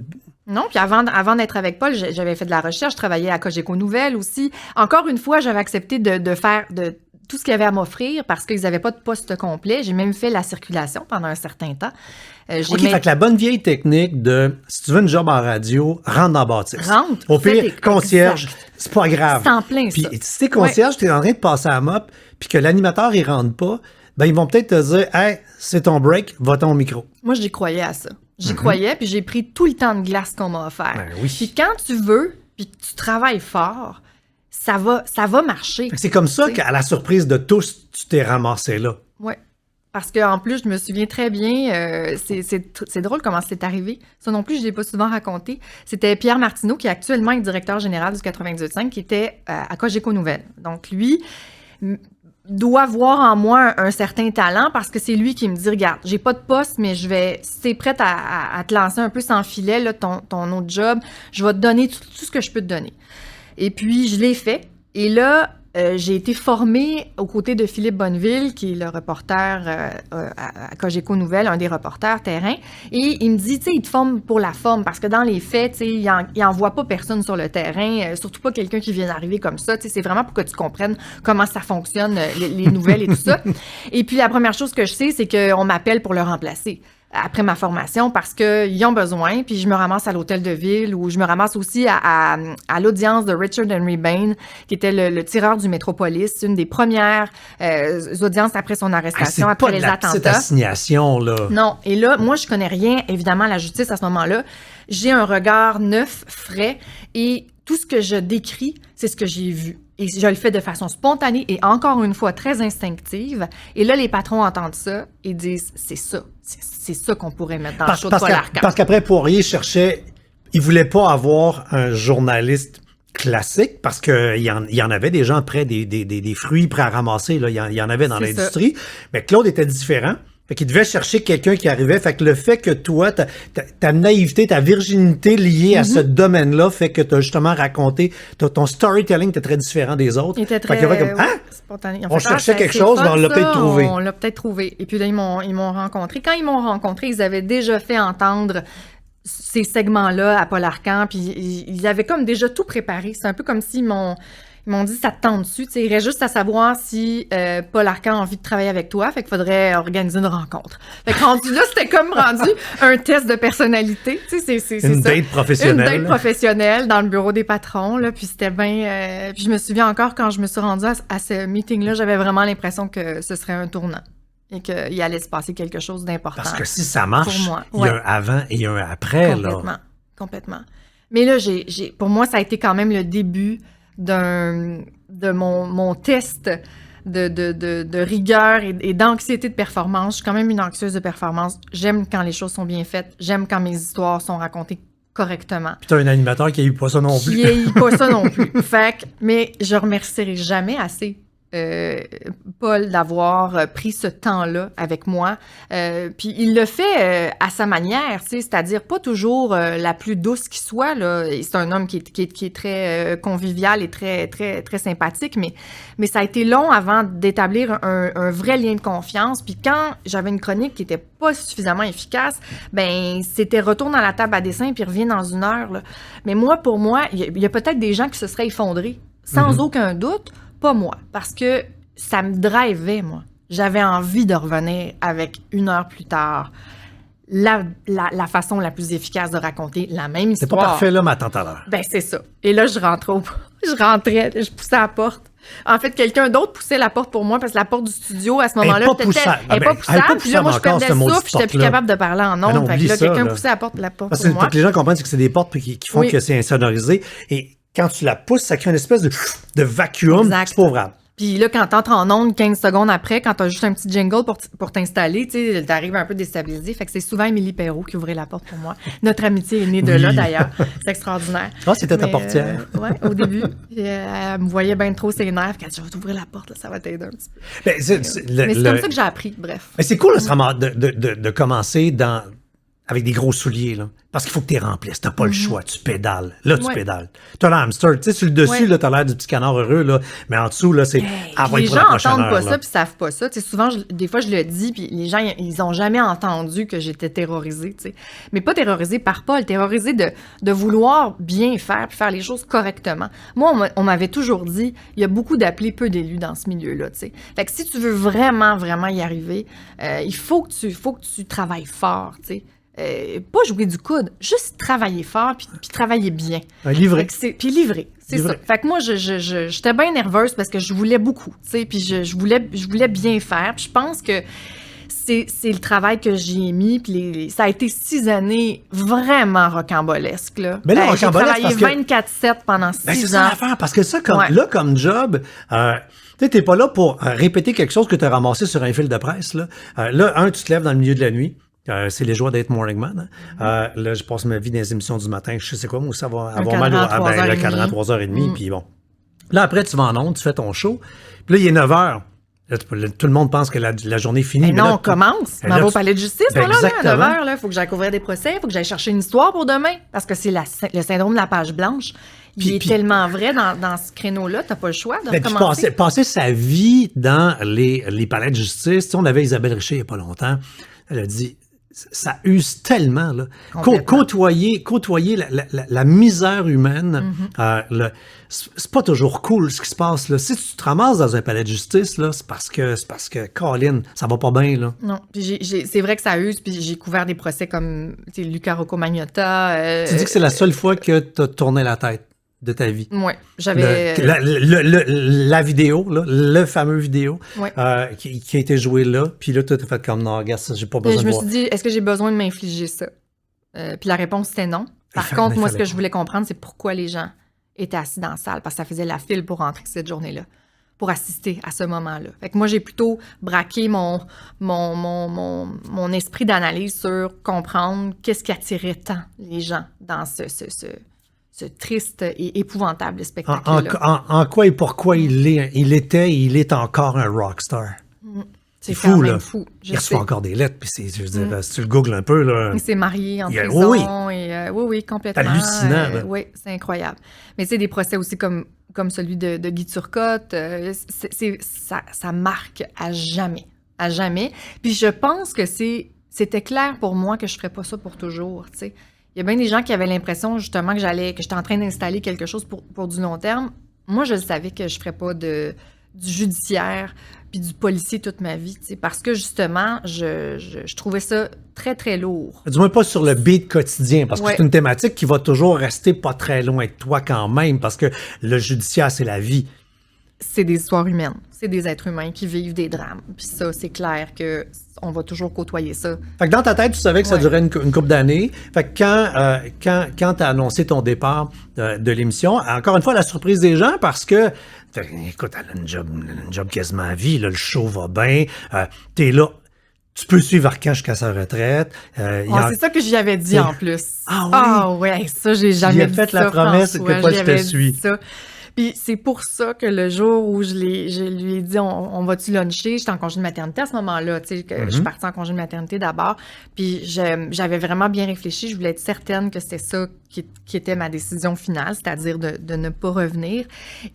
Non, puis avant d'être avec Paul, j'avais fait de la recherche, je travaillais à Cogeco Nouvelles aussi. Encore une fois, j'avais accepté de faire tout ce qu'il y avait à m'offrir parce qu'ils n'avaient pas de poste complet. J'ai même fait la circulation pendant un certain temps. OK, fait que la bonne vieille technique de, si tu veux une job en radio, rentre dans la bâtisse. Rentre. Au pire, concierge, c'est pas grave. C'est en plein, ça. Puis si t'es concierge, t'es en train de passer à la mop, puis que l'animateur, il rentre pas, ben ils vont peut-être te dire « Hey, c'est ton break, va-t'en au micro. » Moi, j'y croyais à ça. J'y croyais, puis j'ai pris tout le temps de glace qu'on m'a offert. Ben oui. Puis quand tu veux, puis que tu travailles fort, ça va marcher. C'est comme ça qu'à la surprise de tous, tu t'es ramassé là. Oui. Parce qu'en plus, je me souviens très bien, c'est drôle comment c'est arrivé. Ça non plus, je ne l'ai pas souvent raconté. C'était Pierre Martineau, qui est actuellement le directeur général du 98.5, qui était à Cogeco Nouvelles. Donc lui doit voir en moi un certain talent parce que c'est lui qui me dit, regarde, j'ai pas de poste, mais si t'es prête à te lancer un peu sans filet, là, ton autre job, je vais te donner tout ce que je peux te donner. Et puis, je l'ai fait. Et là, j'ai été formée aux côtés de Philippe Bonneville, qui est le reporter à Cogeco Nouvelles, un des reporters terrain. Et il me dit, tu sais, il te forme pour la forme, parce que dans les faits, tu sais, il envoie pas personne sur le terrain, surtout pas quelqu'un qui vient d'arriver comme ça. Tu sais, c'est vraiment pour que tu comprennes comment ça fonctionne, les nouvelles et tout ça. Et puis, la première chose que je sais, c'est qu'on m'appelle pour le remplacer après ma formation parce qu'ils ont besoin, puis je me ramasse à l'hôtel de ville ou je me ramasse aussi à l'audience de Richard Henry Bain, qui était le tireur du Métropolis, une des premières audiences après son arrestation, après les attentats. C'est pas de la petite assignation, là. Non, et là, moi, je connais rien, évidemment, à la justice à ce moment-là. J'ai un regard neuf, frais, et tout ce que je décris, c'est ce que j'ai vu. Et je le fais de façon spontanée et encore une fois très instinctive. Et là, les patrons entendent ça et disent, c'est ça qu'on pourrait mettre dans le show de Paul Arcand. Parce qu'après, Poirier cherchait, il voulait pas avoir un journaliste classique parce qu'il y en avait des gens près des fruits prêts à ramasser, là. Il y en avait dans l'industrie. Mais Claude était différent. Fait qu'il devait chercher quelqu'un qui arrivait. Fait que le fait que toi, ta naïveté, ta virginité liée à ce domaine-là fait que tu as justement raconté, ton storytelling était très différent des autres. Il était très spontané. On cherchait quelque chose, mais on l'a peut-être trouvé. On l'a peut-être trouvé. Et puis là, ils m'ont rencontré. Quand ils m'ont rencontré, ils avaient déjà fait entendre ces segments-là à Paul Arcand, puis ils avaient comme déjà tout préparé. C'est un peu comme s'ils m'ont dit, ça te tente dessus. Il reste juste à savoir si Paul Arcand a envie de travailler avec toi. Fait qu'il faudrait organiser une rencontre. Fait que rendu là, c'était comme rendu un test de personnalité. C'est une date professionnelle. Une date professionnelle dans le bureau des patrons. Là, puis c'était bien... puis je me souviens encore, quand je me suis rendue à ce meeting-là, j'avais vraiment l'impression que ce serait un tournant et qu'il allait se passer quelque chose d'important. Parce que si ça marche, pour moi, il y a un avant et un après. Complètement. Mais là, pour moi, ça a été quand même le début de mon test de rigueur et d'anxiété de performance. Je suis quand même une anxieuse de performance. J'aime quand les choses sont bien faites. J'aime quand mes histoires sont racontées correctement. Puis t'as un animateur qui a eu pas ça non plus. Qui a eu pas ça non plus. Mais je remercierai jamais assez Paul d'avoir pris ce temps-là avec moi. Puis il le fait à sa manière, c'est-à-dire pas toujours la plus douce qui soit. Là. C'est un homme qui est très convivial et très, très, très sympathique, mais ça a été long avant d'établir un vrai lien de confiance. Puis quand j'avais une chronique qui était pas suffisamment efficace, ben c'était retourne à la table à dessin puis reviens dans une heure. Là. Mais pour moi, il y a peut-être des gens qui se seraient effondrés, sans aucun doute. Pas moi, parce que ça me drivait, moi. J'avais envie de revenir avec une heure plus tard la façon la plus efficace de raconter la même histoire. C'est pas parfait là, ma tante à l'heure. Ben c'est ça. Et là, je rentrais, je poussais la porte. En fait, quelqu'un d'autre poussait la porte pour moi parce que la porte du studio, à ce moment-là, elle n'est pas poussable. Puis là, moi, je perdais le souffle, j'étais plus capable de parler en ondes. Fait que là, quelqu'un poussait la porte pour moi. Parce que les gens comprennent que c'est des portes qui font que c'est insonorisé. Et quand tu la pousses, ça crée une espèce de vacuum. Exact. C'est pas grave. Puis là, quand t'entres en onde 15 secondes après, quand t'as juste un petit jingle pour t'installer, tu sais, t'arrives un peu déstabilisé. Fait que c'est souvent Émilie Perrault qui ouvrait la porte pour moi. Notre amitié est née de là, d'ailleurs. C'est extraordinaire. Ah, c'était ta portière. Oui, au début. Puis, elle me voyait bien trop ses nerfs. Elle dit, je vais t'ouvrir la porte, là, ça va t'aider un petit peu. Mais c'est comme ça que j'ai appris, bref. Mais c'est cool de commencer avec des gros souliers, là. Parce qu'il faut que tu remplisses. T'as pas le choix. Tu pédales. Là, tu pédales. T'as l'hamster. Tu sais, sur le dessus, là, t'as l'air du petit canard heureux, là. Mais en dessous, là, c'est... Les gens entendent pas ça puis savent pas ça. Tu sais, souvent, des fois, je le dis, puis les gens, ils ont jamais entendu que j'étais terrorisée, tu sais. Mais pas terrorisée par Paul, terrorisée de vouloir bien faire puis faire les choses correctement. Moi, on m'avait toujours dit, il y a beaucoup d'appelés, peu d'élus dans ce milieu-là, tu sais. Fait que si tu veux vraiment, vraiment y arriver, il faut que tu travailles fort, tu sais. Pas jouer du coude, juste travailler fort puis travailler bien. Livrer. Puis livrer, c'est ça. Fait que moi, j'étais bien nerveuse parce que je voulais beaucoup, tu sais, puis je voulais bien faire. Puis je pense que c'est le travail que j'ai mis, puis ça a été 6 années vraiment rocambolesques, là. Mais là, j'ai travaillé 24/7 pendant 6 ans. C'est ça l'affaire, parce que ça, comme job... tu sais, t'es pas là pour répéter quelque chose que tu as ramassé sur un fil de presse, là. Là, tu te lèves dans le milieu de la nuit. C'est les joies d'être morning man. Hein. Là, je passe ma vie dans les émissions du matin. Je sais quoi, moi, ça va avoir mal le cadran à 3h30. Puis bon. Là, après, tu vas en onde, tu fais ton show. Puis là, il est 9h. Là, tout le monde pense que la journée est finie. Mais non, on commence. On va au palais de justice, là, à 9h. Il faut que j'aille couvrir des procès, il faut que j'aille chercher une histoire pour demain. Parce que c'est le syndrome de la page blanche. Il est tellement vrai dans ce créneau-là, t'as pas le choix de recommencer. Passer sa vie dans les palais de justice. Tu sais, on avait Isabelle Richer il n'y a pas longtemps. Elle a dit... Ça use tellement, là. Côtoyer la misère humaine, c'est pas toujours cool ce qui se passe, là. Si tu te ramasses dans un palais de justice, là, c'est parce que, Colin, ça va pas bien, là. Non, puis c'est vrai que ça use, puis j'ai couvert des procès comme, tu sais, Luca Rocco-Magnotta. Tu dis que c'est la seule fois que t'as tourné la tête de ta vie. Oui, j'avais... La vidéo, là, le fameux vidéo qui a été joué là, puis là, tu t'es fait comme, non, regarde, ça, j'ai pas besoin de voir. Je me suis dit, est-ce que j'ai besoin de m'infliger ça? Puis la réponse, c'était non. Par contre, moi, ce que je voulais comprendre, c'est pourquoi les gens étaient assis dans la salle, parce que ça faisait la file pour rentrer cette journée-là, pour assister à ce moment-là. Fait que moi, j'ai plutôt braqué mon esprit d'analyse sur comprendre qu'est-ce qui attirait tant les gens dans ce triste et épouvantable spectacle-là. En quoi et pourquoi il est encore un rockstar. C'est fou, là. Fou. Il reçoit encore des lettres, puis je veux dire, si tu le googles un peu, là... Il s'est marié en prison. Oui, complètement. Hallucinant, là. Oui, c'est incroyable. Mais tu sais, des procès aussi comme celui de Guy Turcotte, ça marque à jamais. À jamais. Puis je pense que c'était clair pour moi que je ferais pas ça pour toujours, tu sais. Il y a bien des gens qui avaient l'impression, justement, que j'étais en train d'installer quelque chose pour du long terme. Moi, je savais que je ne ferais pas du judiciaire puis du policier toute ma vie, tu sais, parce que, justement, je trouvais ça très, très lourd. Du moins pas sur le beat quotidien, parce que c'est une thématique qui va toujours rester pas très loin de toi quand même, parce que le judiciaire, c'est la vie. C'est des histoires humaines. C'est des êtres humains qui vivent des drames. Puis ça, c'est clair qu'on va toujours côtoyer ça. Fait que dans ta tête, tu savais que ça durait une couple d'années. Fait que quand tu as annoncé ton départ de l'émission, encore une fois, la surprise des gens, parce que, écoute, elle a une job quasiment à vie, là, le show va bien, t'es là. Tu peux suivre Arcan jusqu'à sa retraite. C'est ça que j'y avais dit en plus. Ah oui? Ah ouais, ça, j'ai jamais dit ça. J'ai fait la promesse que toi, je te suis. Puis c'est pour ça que le jour où je lui ai dit on va-tu luncher, j'étais en congé de maternité à ce moment-là, tu sais, que je suis partie en congé de maternité d'abord, puis j'avais vraiment bien réfléchi, je voulais être certaine que c'était ça qui était ma décision finale, c'est-à-dire de ne pas revenir.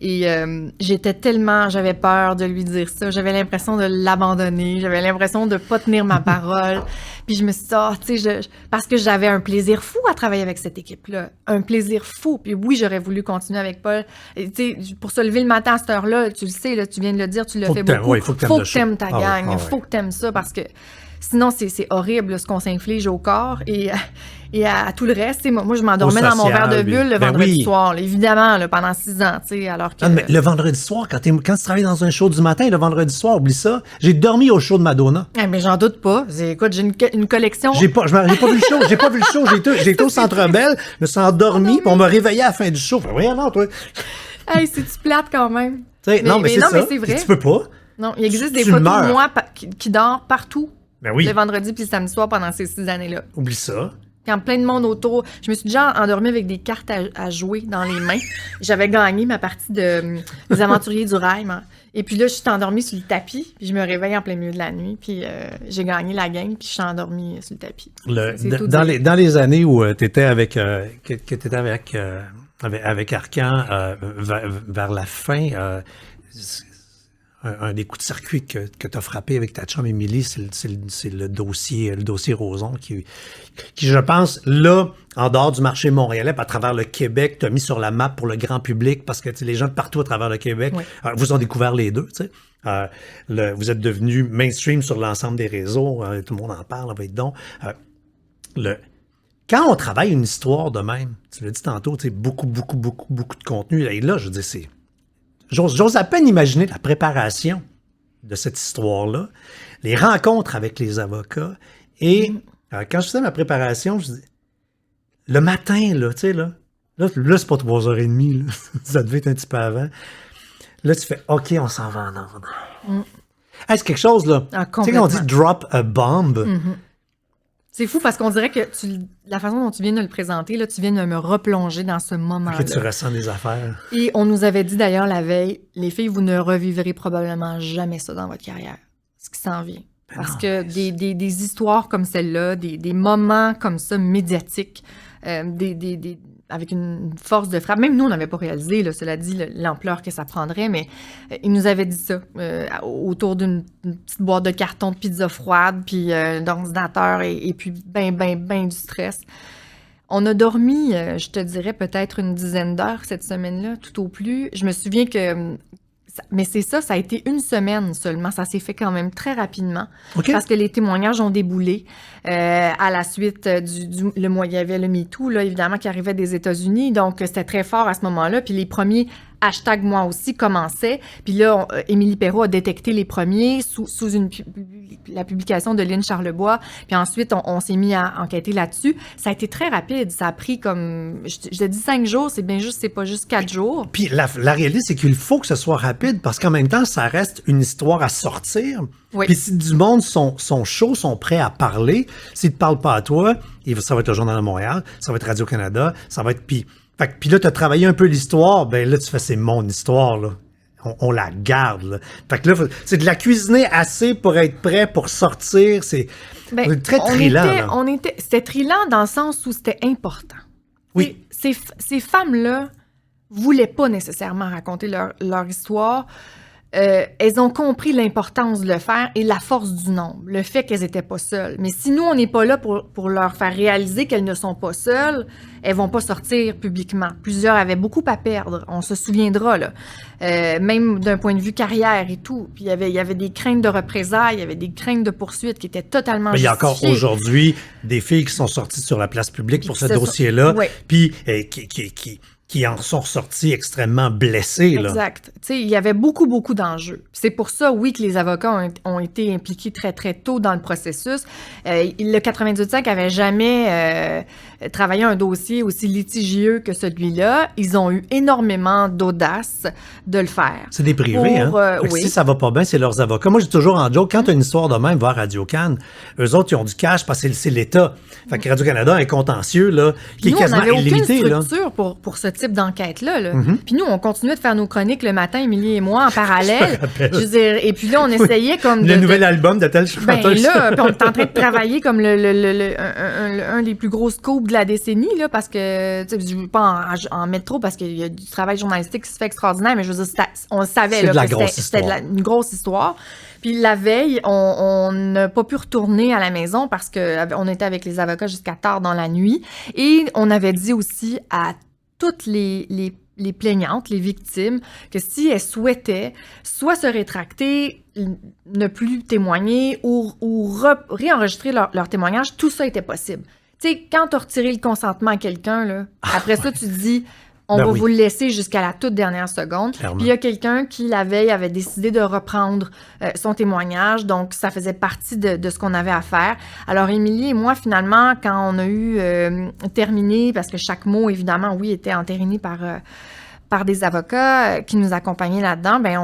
Et j'avais peur de lui dire ça, j'avais l'impression de l'abandonner, j'avais l'impression de pas tenir ma parole. Puis je me suis dit, tu sais, parce que j'avais un plaisir fou à travailler avec cette équipe-là, un plaisir fou. Puis oui, j'aurais voulu continuer avec Paul. Tu sais, pour se lever le matin à cette heure-là, tu le sais, là, tu viens de le dire, tu le fais beaucoup. Il faut que t'aimes ta gang, il faut que t'aimes ça, parce que sinon, c'est horrible, là, ce qu'on s'inflige au corps et à tout le reste. Moi, je m'endormais dans mon verre de bulle le vendredi soir, là, évidemment, là, pendant 6 ans. Alors que... mais le vendredi soir, quand tu travailles dans un show du matin, le vendredi soir, oublie ça. J'ai dormi au show de Madonna. Mais j'en doute pas. Écoute, j'ai une collection. J'ai pas vu le show. J'ai été au Centre Bell, je me suis endormi, puis on m'a réveillé à la fin du show. Voyons, non, toi. Hey, c'est-tu plate quand même? Non, mais c'est ça. Mais c'est vrai. Puis tu peux pas. Non, il existe des Tu photos meurs. de moi qui dort partout. Ben oui. Le vendredi puis le samedi soir pendant ces 6 années-là. Oublie ça. Quand plein de monde autour. Je me suis déjà endormie avec des cartes à jouer dans les mains. J'avais gagné ma partie des Aventuriers du Rail. Et puis là, je suis endormie sur le tapis. Puis je me réveille en plein milieu de la nuit. Puis j'ai gagné la game. Puis je suis endormie sur le tapis. C'est tout Dans dire. les années où tu étais avec Arcan, vers la fin, un des coups de circuit que tu as frappé avec ta chum Émilie, c'est le dossier Roson qui, je pense, là, en dehors du marché montréalais, puis à travers le Québec, t'as mis sur la map pour le grand public parce que les gens de partout à travers le Québec vous ont découvert les deux. Tu sais. Vous êtes devenu mainstream sur l'ensemble des réseaux. Tout le monde en parle. Donc, quand on travaille une histoire de même, tu l'as dit tantôt, tu sais, beaucoup de contenu. Et là, je veux dire, j'ose à peine imaginer la préparation de cette histoire-là, les rencontres avec les avocats. Et quand je faisais ma préparation, je dis, le matin, là, tu sais, là c'est pas 3h30, là, ça devait être un petit peu avant. Là, tu fais, OK, on s'en va en ordre. Hey, c'est quelque chose, là. Ah, tu sais, quand on dit complètement. drop a bomb, C'est fou parce qu'on dirait que la façon dont tu viens de le présenter, là, tu viens de me replonger dans ce moment-là. OK, tu ressens des affaires. Et on nous avait dit d'ailleurs la veille, les filles, vous ne revivrez probablement jamais ça dans votre carrière, ce qui s'en vient. Parce que des histoires comme celle-là, des moments comme ça médiatiques, avec une force de frappe. Même nous, on n'avait pas réalisé, là, cela dit, l'ampleur que ça prendrait, mais ils nous avaient dit ça, autour d'une petite boîte de carton de pizza froide, puis d'ordinateur, et puis ben du stress. On a dormi, je te dirais, peut-être une dizaine d'heures cette semaine-là, tout au plus. Je me souviens que... Mais c'est ça, ça a été une semaine seulement. Ça s'est fait quand même très rapidement. OK. Parce que les témoignages ont déboulé à la suite il y avait le MeToo, là, évidemment, qui arrivait des États-Unis. Donc, c'était très fort à ce moment-là. Puis les premiers hashtags moi aussi commençaient. Puis là, Émilie Perrault a détecté les premiers sous la publication de Lynn Charlebois. Puis ensuite, on s'est mis à enquêter là-dessus. Ça a été très rapide. Ça a pris comme, je te dis 5 jours, c'est pas juste 4 jours. Puis la réalité, c'est qu'il faut que ce soit rapide parce qu'en même temps, ça reste une histoire à sortir. Oui. Puis si du monde sont chauds, sont prêts à parler, s'ils ne te parlent pas à toi, ça va être le Journal de Montréal, ça va être Radio-Canada, ça va être... Puis là, tu as travaillé un peu l'histoire, ben là, tu fais, c'est mon histoire, là. On la garde, là. Fait que là, c'est de la cuisiner assez pour être prêt pour sortir. C'est très trillant, là. C'était trillant dans le sens où c'était important. Oui. Ces femmes-là voulaient pas nécessairement raconter leur histoire. Elles ont compris l'importance de le faire et la force du nombre, le fait qu'elles étaient pas seules. Mais si nous, on n'est pas là pour leur faire réaliser qu'elles ne sont pas seules, elles vont pas sortir publiquement. Plusieurs avaient beaucoup à perdre, on se souviendra, là. Même d'un point de vue carrière et tout. Puis il y avait des craintes de représailles, il y avait des craintes de poursuite qui étaient totalement Mais il y a justifiées. encore aujourd'hui des filles qui sont sorties sur la place publique pour ce Qui se sont- dossier-là, Ouais. puis qui en sont sorties extrêmement blessées, là. Exact. Tu sais, il y avait beaucoup d'enjeux. C'est pour ça, oui, que les avocats ont été impliqués très, très tôt dans le processus. Le 98.5 avait jamais travaillé un dossier aussi litigieux que celui-là. Ils ont eu énormément d'audace de le faire. C'est des privés, Pour, hein? Fait que oui. si ça va pas bien, c'est leurs avocats. Moi, j'ai toujours en joke, quand tu as une histoire de même, va à Radio-Can, eux autres, ils ont du cash parce que c'est l'État. Fait que Radio-Canada a un contentieux, là, qui est Nous, on quasiment n'avait aucune illimité, là. structure pour ce type d'enquête-là. Là. Puis nous, on continuait de faire nos chroniques le matin, Émilie et moi, en parallèle. Je veux dire, et puis là, on essayait comme Le nouvel album de tel chanteur. Ben là, puis on est en train de travailler comme un des plus gros scoops de la décennie, là, parce que, tu sais, je veux pas en mettre trop parce qu'il y a du travail journalistique qui se fait extraordinaire, mais je veux dire, on le savait, C'est là, de la que grosse c'était histoire. une grosse histoire. Puis la veille, on n'a pas pu retourner à la maison parce que on était avec les avocats jusqu'à tard dans la nuit. Et on avait dit aussi à toutes les plaignantes, les victimes, que si elles souhaitaient soit se rétracter, ne plus témoigner ou réenregistrer leur témoignage, tout ça était possible. Tu sais, quand tu as retiré le consentement à quelqu'un, là, après ça, tu te dis... On Ben va oui. vous le laisser jusqu'à la toute dernière seconde. Clairement. Puis il y a quelqu'un qui, la veille, avait décidé de reprendre son témoignage. Donc, ça faisait partie de ce qu'on avait à faire. Alors, Émilie et moi, finalement, quand on a eu terminé, parce que chaque mot, évidemment, oui, était entériné par des avocats qui nous accompagnaient là-dedans, ben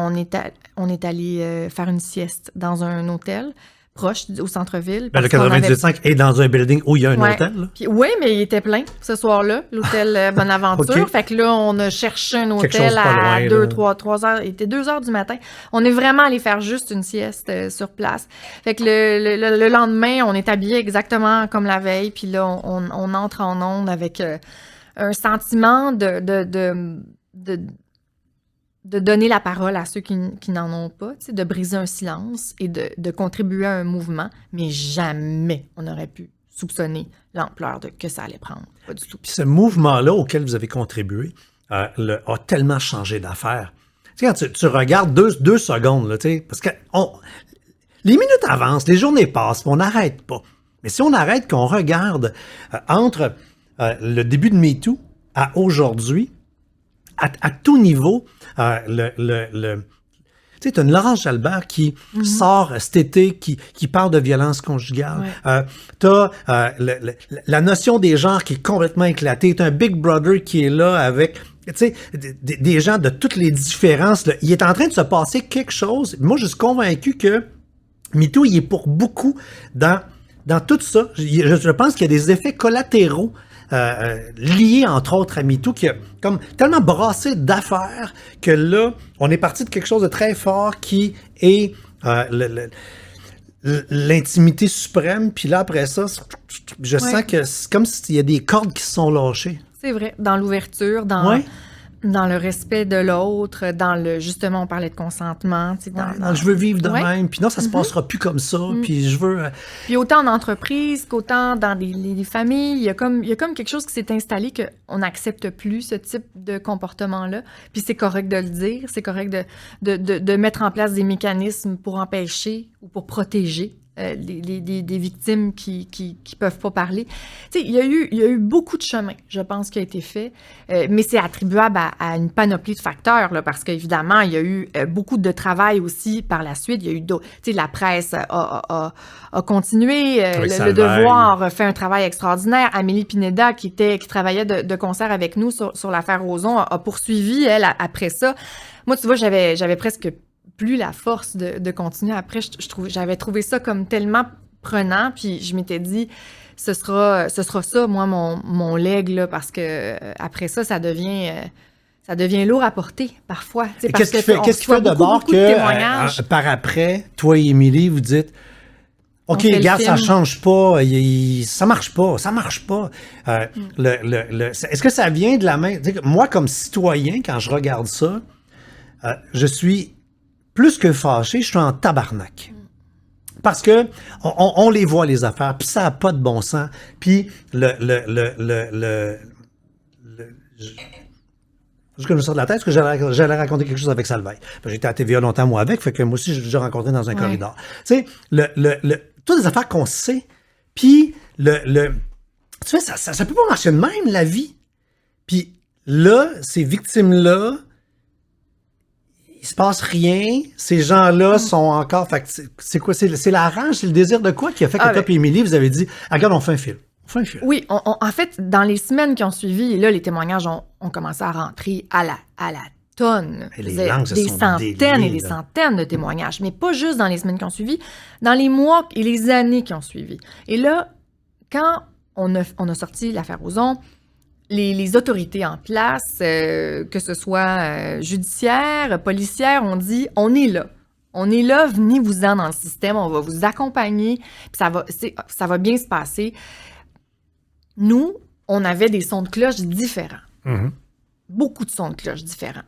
on est allé faire une sieste dans un hôtel proche au centre-ville. Ben, le 98.5 est dans un building où il y a un hôtel. Là. Puis, oui, mais il était plein ce soir-là, l'hôtel Bonaventure. Okay. Fait que là, on a cherché un Quelque hôtel chose pas à loin, 3 heures. Il était 2 heures du matin. On est vraiment allé faire juste une sieste sur place. Fait que le lendemain, on est habillé exactement comme la veille. Puis là, on entre en onde avec un sentiment de donner la parole à ceux qui n'en ont pas, de briser un silence et de contribuer à un mouvement, mais jamais on aurait pu soupçonner l'ampleur que ça allait prendre. Pas du tout. Puis ce mouvement-là auquel vous avez contribué a tellement changé d'affaires. Tu sais, quand tu regardes 2 secondes, là, parce que les minutes avancent, les journées passent, on n'arrête pas. Mais si on arrête, qu'on regarde entre le début de MeToo à aujourd'hui, à tout niveau, tu sais, t'as une Laurence Jalbert qui sort cet été, qui parle de violence conjugale. Ouais. T'as la notion des genres qui est complètement éclatée. T'as un Big Brother qui est là avec, tu sais, des gens de toutes les différences. Là. Il est en train de se passer quelque chose. Moi, je suis convaincu que MeToo, il est pour beaucoup dans tout ça. Je pense qu'il y a des effets collatéraux lié entre autres à MeToo, qui a comme tellement brassé d'affaires que là, on est parti de quelque chose de très fort qui est l'intimité suprême, puis là, après ça, je sens que c'est comme s'il y a des cordes qui se sont lâchées. C'est vrai, dans l'ouverture, dans le respect de l'autre, justement, on parlait de consentement. Dans je veux vivre de même, puis non, ça se passera plus comme ça, puis je veux... Puis autant en entreprise qu'autant dans les familles, il y a comme quelque chose qui s'est installé qu'on n'accepte plus ce type de comportement-là, puis c'est correct de le dire, c'est correct de mettre en place des mécanismes pour empêcher ou pour protéger des victimes qui peuvent pas parler. Tu sais, il y a eu beaucoup de chemin, je pense, qui a été fait, mais c'est attribuable à une panoplie de facteurs, là, parce qu'évidemment, il y a eu beaucoup de travail aussi par la suite. Il y a eu tu sais, la presse a continué, le Devoir a fait un travail extraordinaire. Amélie Pineda, qui travaillait de concert avec nous sur l'affaire Roson, a poursuivi, elle, après ça. Moi, tu vois, j'avais presque plus la force de continuer. Après, j'avais trouvé ça comme tellement prenant, puis je m'étais dit, ce sera ça, moi, mon leg, là, parce que après ça, ça devient lourd à porter, parfois. Qu'est-ce qui fait d'abord que, par après, toi et Émilie, vous dites, OK, regarde, ça change pas, ça marche pas. Est-ce que ça vient de la main? Moi, comme citoyen, quand je regarde ça, je suis plus que fâché, je suis en tabarnak. Parce que on les voit, les affaires, puis ça n'a pas de bon sens. Puis juste que je me sors de la tête, parce que j'allais raconter quelque chose avec Salvaille. J'étais à TVA longtemps, moi, avec, fait que moi aussi, je l'ai rencontré dans un corridor. Tu sais, toutes les affaires qu'on sait, puis tu sais, ça peut pas marcher de même, la vie. Puis là, ces victimes-là, il se passe rien, ces gens-là sont encore... Fait que c'est quoi? C'est la rage, c'est le désir de quoi qui a fait que toi et Émilie, vous avez dit, regarde, on fait un film. Oui, en fait, dans les semaines qui ont suivi, là, les témoignages ont commencé à rentrer à la tonne. Des centaines et des centaines de témoignages. Mais pas juste dans les semaines qui ont suivi, dans les mois et les années qui ont suivi. Et là, quand on a sorti l'affaire Roson, les autorités en place, que ce soit judiciaire, policière, ont dit, on est là. On est là, venez-vous-en dans le système, on va vous accompagner, puis ça va bien se passer. Nous, on avait des sons de cloche différents. Mm-hmm. Beaucoup de sons de cloche différents.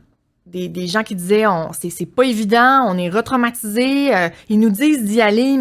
Des gens qui disaient, c'est pas évident, on est retraumatisés, ils nous disent d'y aller,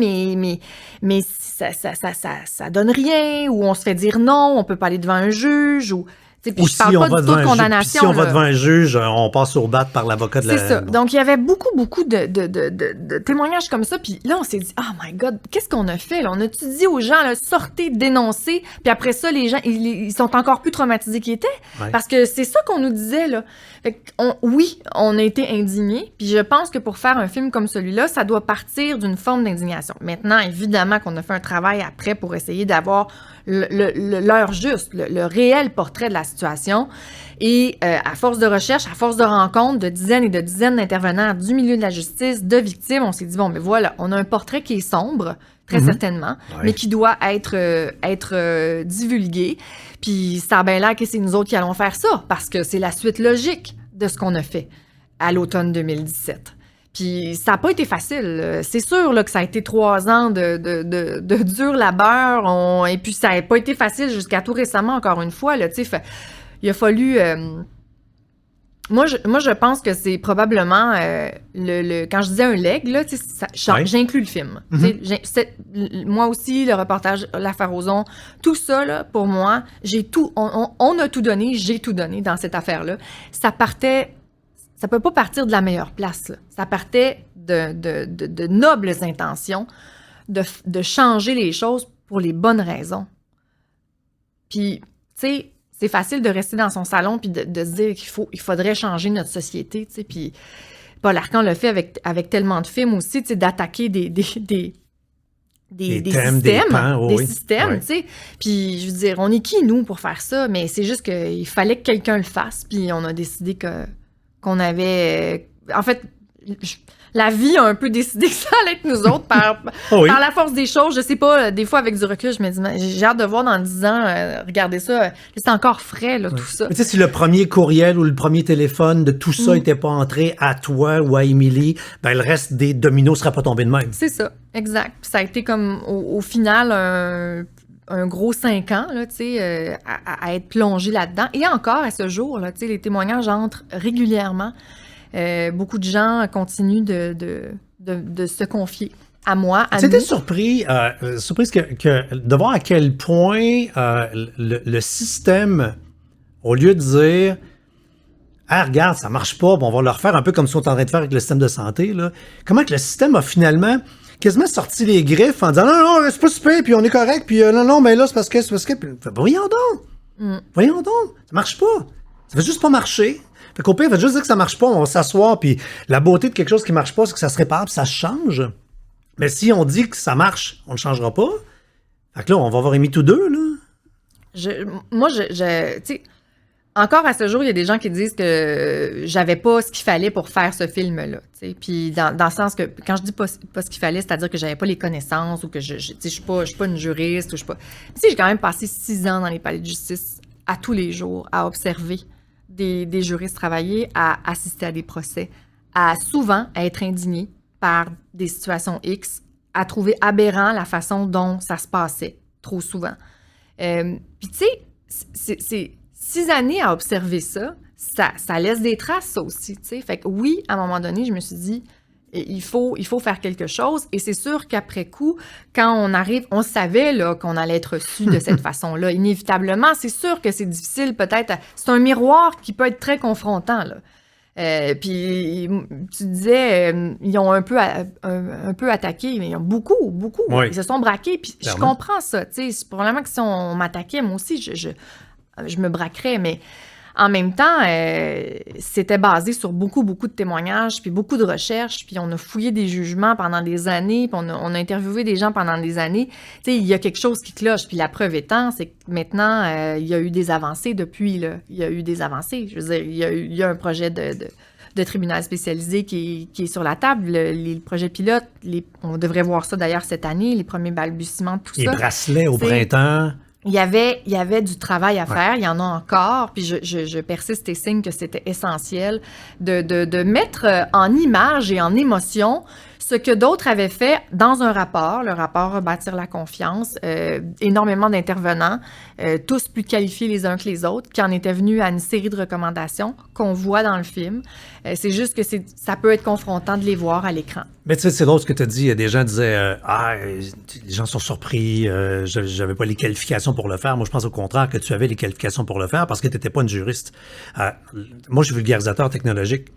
mais ça donne rien, ou on se fait dire non, on peut pas aller devant un juge, ou... Puis je parle pas du taux de condamnation. Si on va devant un juge, on passe au bat par l'avocat de la... C'est ça. Donc, il y avait beaucoup de témoignages comme ça. Puis là, on s'est dit, oh my God, qu'est-ce qu'on a fait? Là? On a-tu dit aux gens, là, sortez, dénoncez, puis après ça, les gens, ils sont encore plus traumatisés qu'ils étaient? Ouais. Parce que c'est ça qu'on nous disait, là. Fait oui, on a été indignés, puis je pense que pour faire un film comme celui-là, ça doit partir d'une forme d'indignation. Maintenant, évidemment qu'on a fait un travail après pour essayer d'avoir l'heure juste, le réel portrait de la situation. Et à force de recherche, à force de rencontres, de dizaines et de dizaines d'intervenants du milieu de la justice, de victimes, on s'est dit, bon, mais voilà, on a un portrait qui est sombre, très certainement, mais qui doit être divulgué. Puis ça a bien l'air que c'est nous autres qui allons faire ça, parce que c'est la suite logique de ce qu'on a fait à l'automne 2017. Puis ça n'a pas été facile. C'est sûr là, que ça a été 3 ans de dur labeur. Et puis ça n'a pas été facile jusqu'à tout récemment, encore une fois. Là, il a fallu... Moi, je pense que c'est probablement... quand je disais un leg, là, j'inclus le film. Moi aussi, le reportage, l'affaire Ozon, tout ça, là, pour moi, j'ai tout... On a tout donné, j'ai tout donné dans cette affaire-là. Ça peut pas partir de la meilleure place, là. Ça partait de nobles intentions, de changer les choses pour les bonnes raisons. Puis, tu sais, c'est facile de rester dans son salon puis de se dire qu'il faudrait changer notre société, tu sais. Puis Paul Arcand le fait avec tellement de films aussi, tu sais, d'attaquer des systèmes, des systèmes, tu sais. Puis, je veux dire, on est qui, nous, pour faire ça? Mais c'est juste qu'il fallait que quelqu'un le fasse, puis on a décidé qu'on avait... en fait, la vie a un peu décidé que ça allait être nous autres par la force des choses. Je sais pas, des fois, avec du recul, je me dis, j'ai hâte de voir dans 10 ans, regarder ça. C'est encore frais, là, tout ça. Tu sais, si le premier courriel ou le premier téléphone de tout ça n'était pas entré à toi ou à Émilie, ben le reste des dominos ne serait pas tombé de même. C'est ça, exact. Puis ça a été comme, au final, un gros 5 ans, là, tu sais, à être plongé là-dedans. Et encore, à ce jour, là, tu sais, les témoignages entrent régulièrement. Beaucoup de gens continuent de se confier à moi, à nous. C'était surprise de voir à quel point le système, au lieu de dire « Ah, regarde, ça marche pas, bon, on va le refaire un peu comme ce qu'on est en train de faire avec le système de santé. » là. Comment que le système a finalement quasiment sorti les griffes en disant « Non, c'est pas super, puis on est correct, puis non, mais là, c'est parce que... » Puis, voyons donc! Voyons donc! Ça marche pas! Ça va juste pas marcher. Fait qu'au pire, faites juste dire que ça marche pas, on va s'asseoir, puis la beauté de quelque chose qui marche pas, c'est que ça se répare, puis ça change. Mais si on dit que ça marche, on ne changera pas. Fait que là, on va avoir émis tous deux, là. Moi, tu sais, encore à ce jour, il y a des gens qui disent que j'avais pas ce qu'il fallait pour faire ce film-là. Puis dans le sens que, quand je dis pas ce qu'il fallait, c'est-à-dire que j'avais pas les connaissances ou que je suis pas une juriste. Ou je suis pas... Tu sais, j'ai quand même passé 6 ans dans les palais de justice à tous les jours à observer des juristes travailler, à assister à des procès, à souvent être indigné par des situations X, à trouver aberrant la façon dont ça se passait, trop souvent. Puis tu sais, c'est 6 années à observer ça laisse des traces, ça aussi, tu sais. Fait que oui, à un moment donné, je me suis dit, il faut faire quelque chose. Et c'est sûr qu'après coup, quand on arrive, on savait là, qu'on allait être reçu de cette façon-là. Inévitablement, c'est sûr que c'est difficile peut-être. C'est un miroir qui peut être très confrontant, là. Puis tu disais, ils ont un peu attaqué, mais ils ont beaucoup. Oui. Ils se sont braqués. Puis je comprends ça. Tu sais, c'est probablement que si on m'attaquait, moi aussi, je me braquerais, mais en même temps, c'était basé sur beaucoup de témoignages, puis beaucoup de recherches, puis on a fouillé des jugements pendant des années, puis on a interviewé des gens pendant des années. Tu sais, il y a quelque chose qui cloche, puis la preuve étant, c'est que maintenant, il y a eu des avancées depuis, là. Il y a eu des avancées. Je veux dire, il y a un projet de tribunal spécialisé qui est sur la table. Les projets pilotes, on devrait voir ça d'ailleurs cette année, les premiers balbutiements de tout ça. Les bracelets au printemps. Il y avait du travail à faire, il y en a encore, puis je persiste et signe que c'était essentiel de mettre en image et en émotion ce que d'autres avaient fait dans un rapport, le rapport Bâtir la confiance, énormément d'intervenants, tous plus qualifiés les uns que les autres, qui en étaient venus à une série de recommandations qu'on voit dans le film. C'est juste que ça peut être confrontant de les voir à l'écran. Mais tu sais, c'est drôle ce que tu as dit. Des gens disaient les gens sont surpris, j'avais pas les qualifications pour le faire. Moi, je pense au contraire que tu avais les qualifications pour le faire parce que tu n'étais pas une juriste. Moi, je suis vulgarisateur technologique.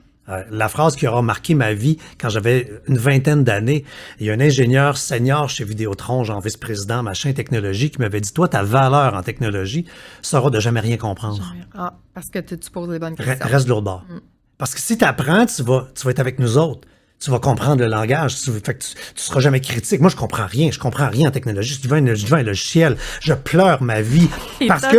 La phrase qui aura marqué ma vie quand j'avais une 20aine d'années, il y a un ingénieur senior chez Vidéotron, genre vice-président, machin, technologie, qui m'avait dit, toi, ta valeur en technologie sera de jamais rien comprendre. Parce que tu poses les bonnes questions. Reste de l'autre bord. Parce que si tu apprends, tu vas être avec nous autres. tu vas comprendre le langage. Fait que tu seras jamais critique. Moi, je comprends rien en technologie. Je deviens un logiciel. Je pleure ma vie. Parce que,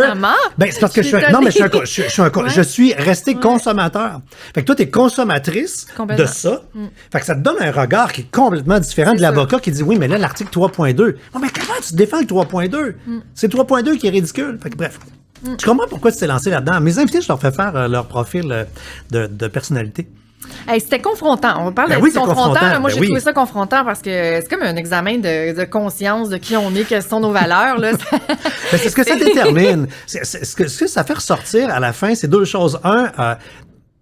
c'est parce que je suis resté consommateur. Fait que toi, t'es consommatrice de ça. Fait que ça te donne un regard qui est complètement différent de l'avocat qui dit, oui, mais là, l'article 3.2. Oh, mais comment tu défends le 3.2? C'est le 3.2 qui est ridicule. Fait que bref. Je comprends pourquoi tu t'es lancé là-dedans. Mes invités, je leur fais faire leur profil de personnalité. Hey, c'était confrontant. On parle de confrontant. Moi, j'ai trouvé ça confrontant parce que c'est comme un examen de conscience de qui on est, quelles sont nos valeurs. Là. C'est ce que ça détermine. Ce que ça fait ressortir à la fin, c'est deux choses.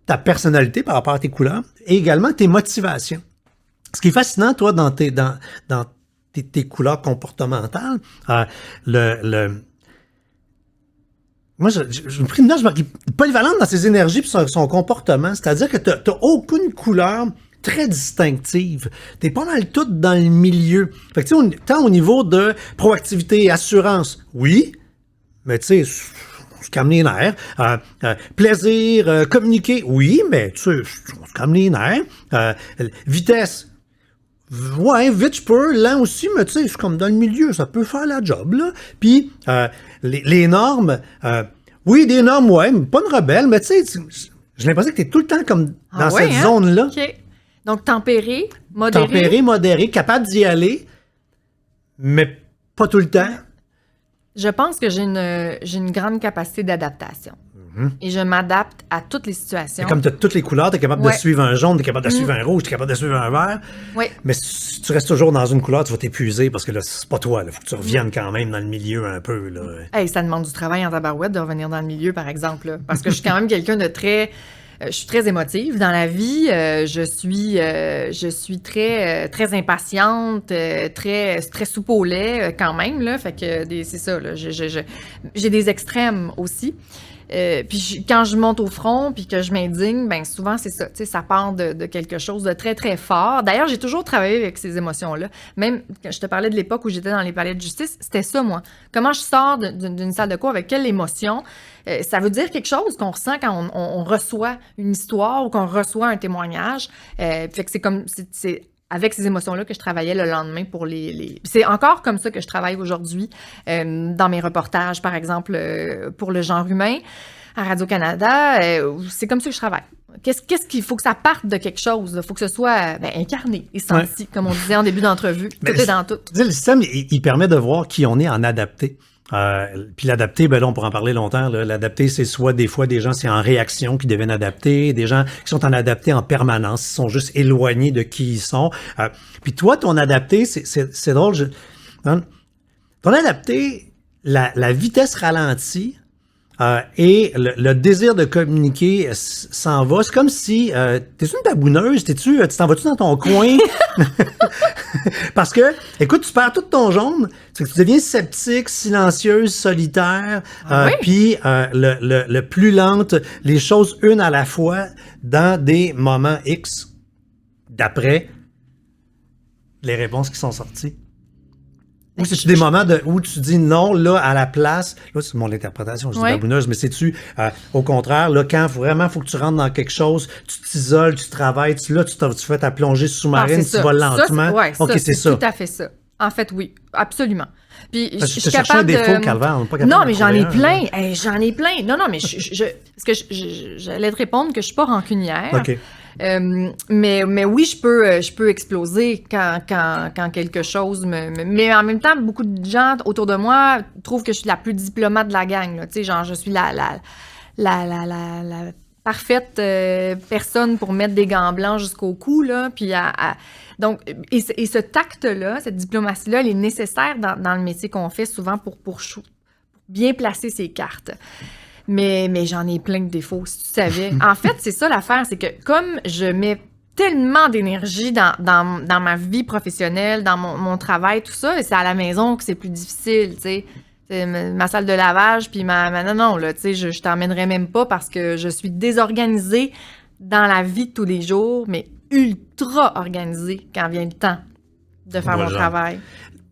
Ta personnalité par rapport à tes couleurs et également tes motivations. Ce qui est fascinant, toi, dans tes couleurs comportementales, moi, j'ai pris une note, je me dis, polyvalente dans ses énergies et son comportement. C'est-à-dire que tu n'as aucune couleur très distinctive. Tu es pas mal toute dans le milieu. Fait que, tu sais, tant au niveau de proactivité, assurance, oui, mais tu sais, se calme les nerfs. Plaisir, communiquer, oui, mais tu sais, se calme les nerfs. Vitesse, ouais, vite je peux, lent aussi, mais tu sais, je suis comme dans le milieu, ça peut faire la job, là. Puis, les normes, oui, des normes, ouais, pas une rebelle, mais tu sais, j'ai l'impression que t'es tout le temps comme dans cette zone-là. OK. Donc, tempéré, modéré, capable d'y aller, mais pas tout le temps. Je pense que j'ai une grande capacité d'adaptation. Et je m'adapte à toutes les situations. Et comme tu as toutes les couleurs, tu es capable de suivre un jaune, tu es capable de suivre un rouge, tu es capable de suivre un vert. Oui. Mais si tu restes toujours dans une couleur, tu vas t'épuiser parce que là, c'est pas toi. Il faut que tu reviennes quand même dans le milieu un peu. Là. Hey, ça demande du travail en tabarouette de revenir dans le milieu, par exemple. Là, parce que je suis quand même quelqu'un de très... je suis très émotive dans la vie. Je suis très impatiente, très soupe au lait quand même. Là, fait que c'est ça. Là, j'ai des extrêmes aussi. Puis quand je monte au front puis que je m'indigne, ben souvent c'est ça, tu sais, ça part de quelque chose de très très fort. D'ailleurs, j'ai toujours travaillé avec ces émotions-là. Même quand je te parlais de l'époque où j'étais dans les palais de justice, c'était ça moi. Comment je sors d'une salle de cour avec quelle émotion? Ça veut dire quelque chose qu'on ressent quand on reçoit une histoire ou qu'on reçoit un témoignage. Fait que c'est avec ces émotions-là que je travaillais le lendemain pour C'est encore comme ça que je travaille aujourd'hui dans mes reportages, par exemple, pour le genre humain à Radio-Canada. C'est comme ça que je travaille. Qu'est-ce qu'il faut que ça parte de quelque chose? Il faut que ce soit incarné et senti, comme on disait en début d'entrevue. Tout est dans tout. Le système, il permet de voir qui on est en adapté. Puis l'adapté, ben là, on pourra en parler longtemps. Là. L'adapté, c'est soit des fois des gens, c'est en réaction qui deviennent adaptés, des gens qui sont en adapté en permanence, ils sont juste éloignés de qui ils sont. Puis toi, ton adapté, c'est drôle. Ton adapté, la vitesse ralentie et le désir de communiquer s'en va. C'est comme si t'es-tu une babouneuse, tu t'en vas-tu dans ton coin? Parce que, écoute, tu perds tout ton jaune, tu deviens sceptique, silencieuse, solitaire, puis le plus lente, les choses une à la fois dans des moments X d'après les réponses qui sont sorties. Ou c'est-tu des moments où tu dis non, là, à la place, là, c'est mon interprétation, je dis babouneuse, mais c'est-tu, au contraire, là, quand vraiment il faut que tu rentres dans quelque chose, tu t'isoles, tu travailles, tu fais ta plongée sous-marine, tu vas lentement. C'est tout à fait ça. En fait, oui, absolument. Puis, je suis capable de... un défaut, Calvaire, on n'est pas capable non, mais j'en ai plein. J'en ai plein. Non, mais parce que j'allais te répondre que je suis pas rancunière. OK. Mais oui, je peux exploser quand quelque chose mais en même temps, beaucoup de gens autour de moi trouvent que je suis la plus diplomate de la gang, là. Tu sais, genre, je suis la parfaite personne pour mettre des gants blancs jusqu'au cou, là, puis donc, et ce tact-là, cette diplomatie-là, elle est nécessaire dans le métier qu'on fait souvent pour bien placer ses cartes. Mais j'en ai plein de défauts, si tu savais. En fait, c'est ça l'affaire, c'est que comme je mets tellement d'énergie dans ma vie professionnelle, dans mon travail, tout ça, et c'est à la maison que c'est plus difficile, tu sais. Ma salle de lavage, puis non, là, tu sais, je t'emmènerai même pas parce que je suis désorganisée dans la vie de tous les jours, mais ultra organisée quand vient le temps de faire mon travail.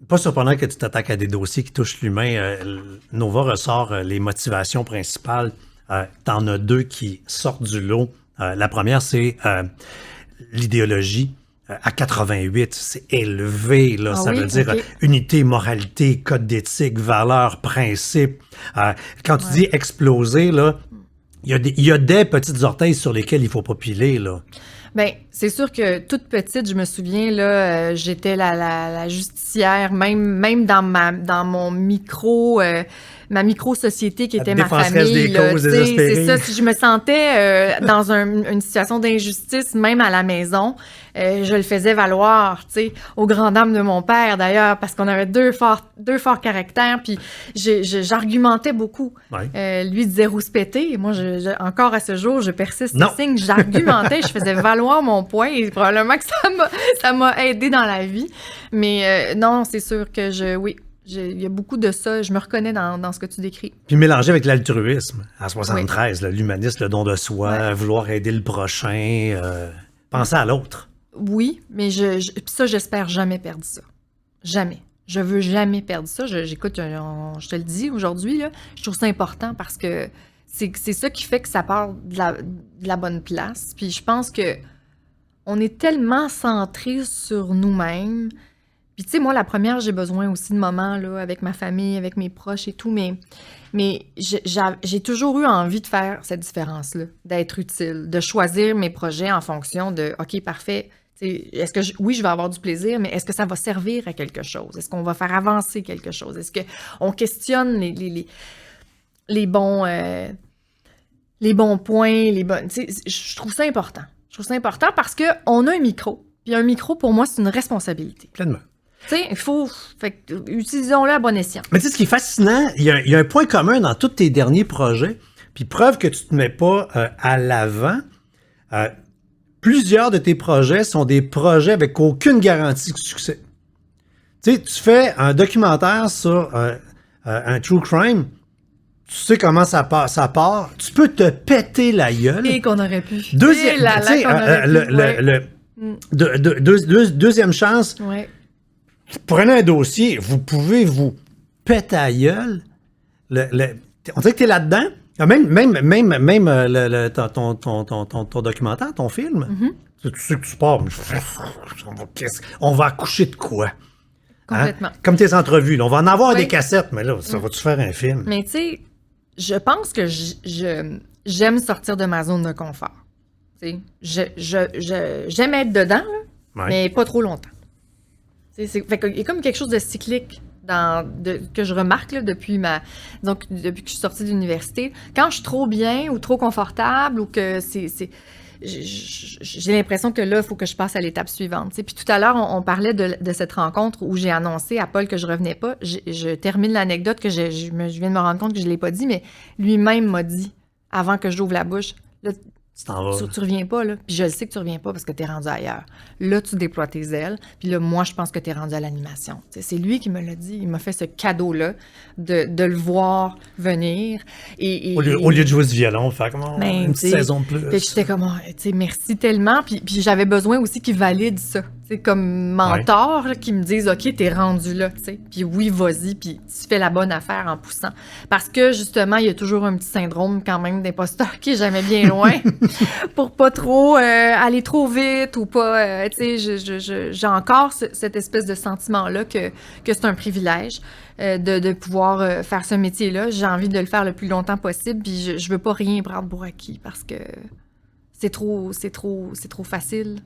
Pas surprenant que tu t'attaques à des dossiers qui touchent l'humain. Nova ressort les motivations principales. T'en as deux qui sortent du lot. La première, c'est l'idéologie. à 88, c'est élevé, là. Ça veut dire unité, moralité, code d'éthique, valeurs, principes. Quand tu dis exploser, là, il y a des petites orteils sur lesquels il faut pas piler, là. Bien, c'est sûr que toute petite, je me souviens, là, j'étais la justicière, même dans mon ma micro-société qui était ma famille. Là, c'est ça, si je me sentais dans une situation d'injustice, même à la maison, je le faisais valoir, tu sais, aux grandes dames de mon père, d'ailleurs, parce qu'on avait deux forts caractères, puis j'argumentais beaucoup. Ouais. Lui disait rouspéter, et moi, encore à ce jour, je persiste ce signe, j'argumentais, je faisais valoir mon point, et probablement que ça m'a aidé dans la vie. Mais non, c'est sûr que oui. Il y a beaucoup de ça, je me reconnais dans ce que tu décris. Puis mélangé avec l'altruisme, à 73, oui. L'humanisme, le don de soi, vouloir aider le prochain, penser à l'autre. Oui, mais ça, j'espère jamais perdre ça. Jamais. Je veux jamais perdre ça. J'écoute, je te le dis aujourd'hui, là, je trouve ça important parce que c'est ça qui fait que ça part de la bonne place. Puis je pense que on est tellement centré sur nous-mêmes. Puis, tu sais, moi, la première, j'ai besoin aussi de moments là, avec ma famille, avec mes proches et tout, mais j'ai toujours eu envie de faire cette différence-là, d'être utile, de choisir mes projets en fonction de, OK, parfait, est-ce que, oui, je vais avoir du plaisir, mais est-ce que ça va servir à quelque chose? Est-ce qu'on va faire avancer quelque chose? Est-ce qu'on questionne les bons points, je trouve ça important. Je trouve ça important parce qu'on a un micro, puis un micro, pour moi, c'est une responsabilité. Pleinement. Tu sais, utilisons-le à bon escient. Mais tu sais, ce qui est fascinant, il y a un point commun dans tous tes derniers projets, puis preuve que tu te mets pas à l'avant. Plusieurs de tes projets sont des projets avec aucune garantie de succès. Tu sais, tu fais un documentaire sur un true crime, tu sais comment ça part, tu peux te péter la gueule. Et qu'on aurait pu. Deuxième chance. Ouais. Prenez un dossier, vous pouvez vous péter la gueule. On dirait que t'es là-dedans. Même ton documentaire, ton film. Mm-hmm. Tu sais que tu pars. On va accoucher de quoi? Complètement. Comme tes entrevues. Là. On va en avoir des cassettes, mais là, ça va-tu faire un film? Mais tu sais, je pense que j'aime sortir de ma zone de confort. Tu sais, j'aime être dedans, là, mais pas trop longtemps. Il y a comme quelque chose de cyclique que je remarque là, depuis que je suis sortie de l'université. Quand je suis trop bien ou trop confortable ou que j'ai l'impression que là, il faut que je passe à l'étape suivante. T'sais. Puis tout à l'heure, on parlait de cette rencontre où j'ai annoncé à Paul que je revenais pas. Je termine l'anecdote que je viens de me rendre compte que je ne l'ai pas dit, mais lui-même m'a dit, avant que j'ouvre la bouche, là, tu reviens pas, là. Puis je le sais que tu reviens pas parce que tu es rendu ailleurs. Là, tu déploies tes ailes. Puis là, moi, je pense que tu es rendu à l'animation. T'sais, c'est lui qui me l'a dit. Il m'a fait ce cadeau-là de le voir venir. Au lieu de jouer du violon, faire comme une petite saison de plus. Puis j'étais comme, merci tellement. Puis j'avais besoin aussi qu'il valide ça. Comme mentor, là, qui me dise, OK, t'es rendu là. Puis oui, vas-y. Puis tu fais la bonne affaire en poussant. Parce que justement, il y a toujours un petit syndrome quand même d'imposteur qui est jamais bien loin. Pour pas trop aller trop vite ou pas, j'ai encore cette espèce de sentiment-là que c'est un privilège de pouvoir faire ce métier-là. J'ai envie de le faire le plus longtemps possible, puis je veux pas rien prendre pour acquis parce que c'est trop facile,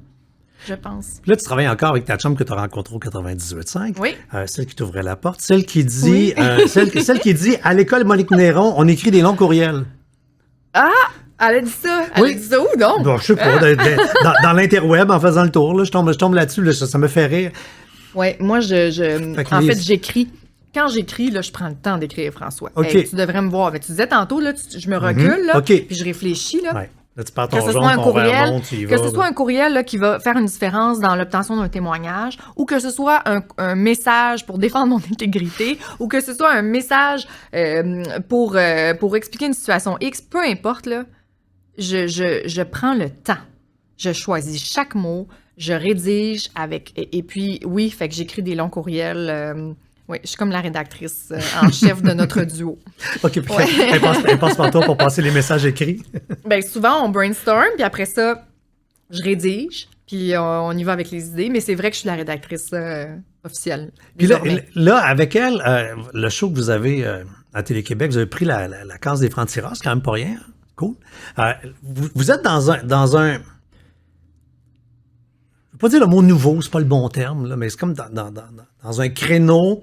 je pense. Puis là, tu travailles encore avec ta chum que tu as rencontrée au 98.5. Oui. Celle qui t'ouvrait la porte, celle qui dit, celle qui dit, à l'école Monique Néron, on écrit des longs courriels. Ah! Elle a dit ça. Elle a dit ça où, donc? Bon, je sais pas. Dans l'interweb, en faisant le tour, là, je tombe là-dessus. Là, ça me fait rire. Oui, moi, en fait, j'écris. Quand j'écris, là, je prends le temps d'écrire, François. Okay. Hey, tu devrais me voir. Tu disais tantôt, là, je me recule, là, puis je réfléchis. Là. Ouais. Là, tu pars ton jaune, ton verre monte, que ce soit un courriel là, qui va faire une différence dans l'obtention d'un témoignage, ou que ce soit un message pour défendre mon intégrité, ou que ce soit un message pour expliquer une situation X, peu importe, là, je prends le temps. Je choisis chaque mot, je rédige avec... Et puis, oui, fait que j'écris des longs courriels... oui, je suis comme la rédactrice en chef de notre duo. OK, puis elle passe par toi pour passer les messages écrits. Bien, souvent, on brainstorm, puis après ça, je rédige. Puis on y va avec les idées, mais c'est vrai que je suis la rédactrice officielle. Puis là, avec elle, le show que vous avez à Télé-Québec, vous avez pris la case des francs-tireurs, c'est quand même pas rien. Hein? Cool. Vous êtes dans un je ne veux pas dire le mot nouveau, c'est pas le bon terme, là, mais c'est comme dans un créneau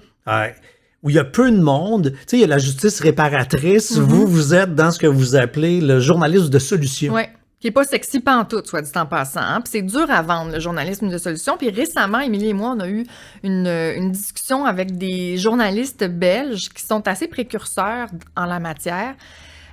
où il y a peu de monde. Tu sais, il y a la justice réparatrice. Vous êtes dans ce que vous appelez le journalisme de solution. Oui. Qui n'est pas sexy pantoute, soit dit en passant. Hein? Puis c'est dur à vendre, le journalisme de solution. Puis récemment, Émilie et moi, on a eu une discussion avec des journalistes belges qui sont assez précurseurs en la matière.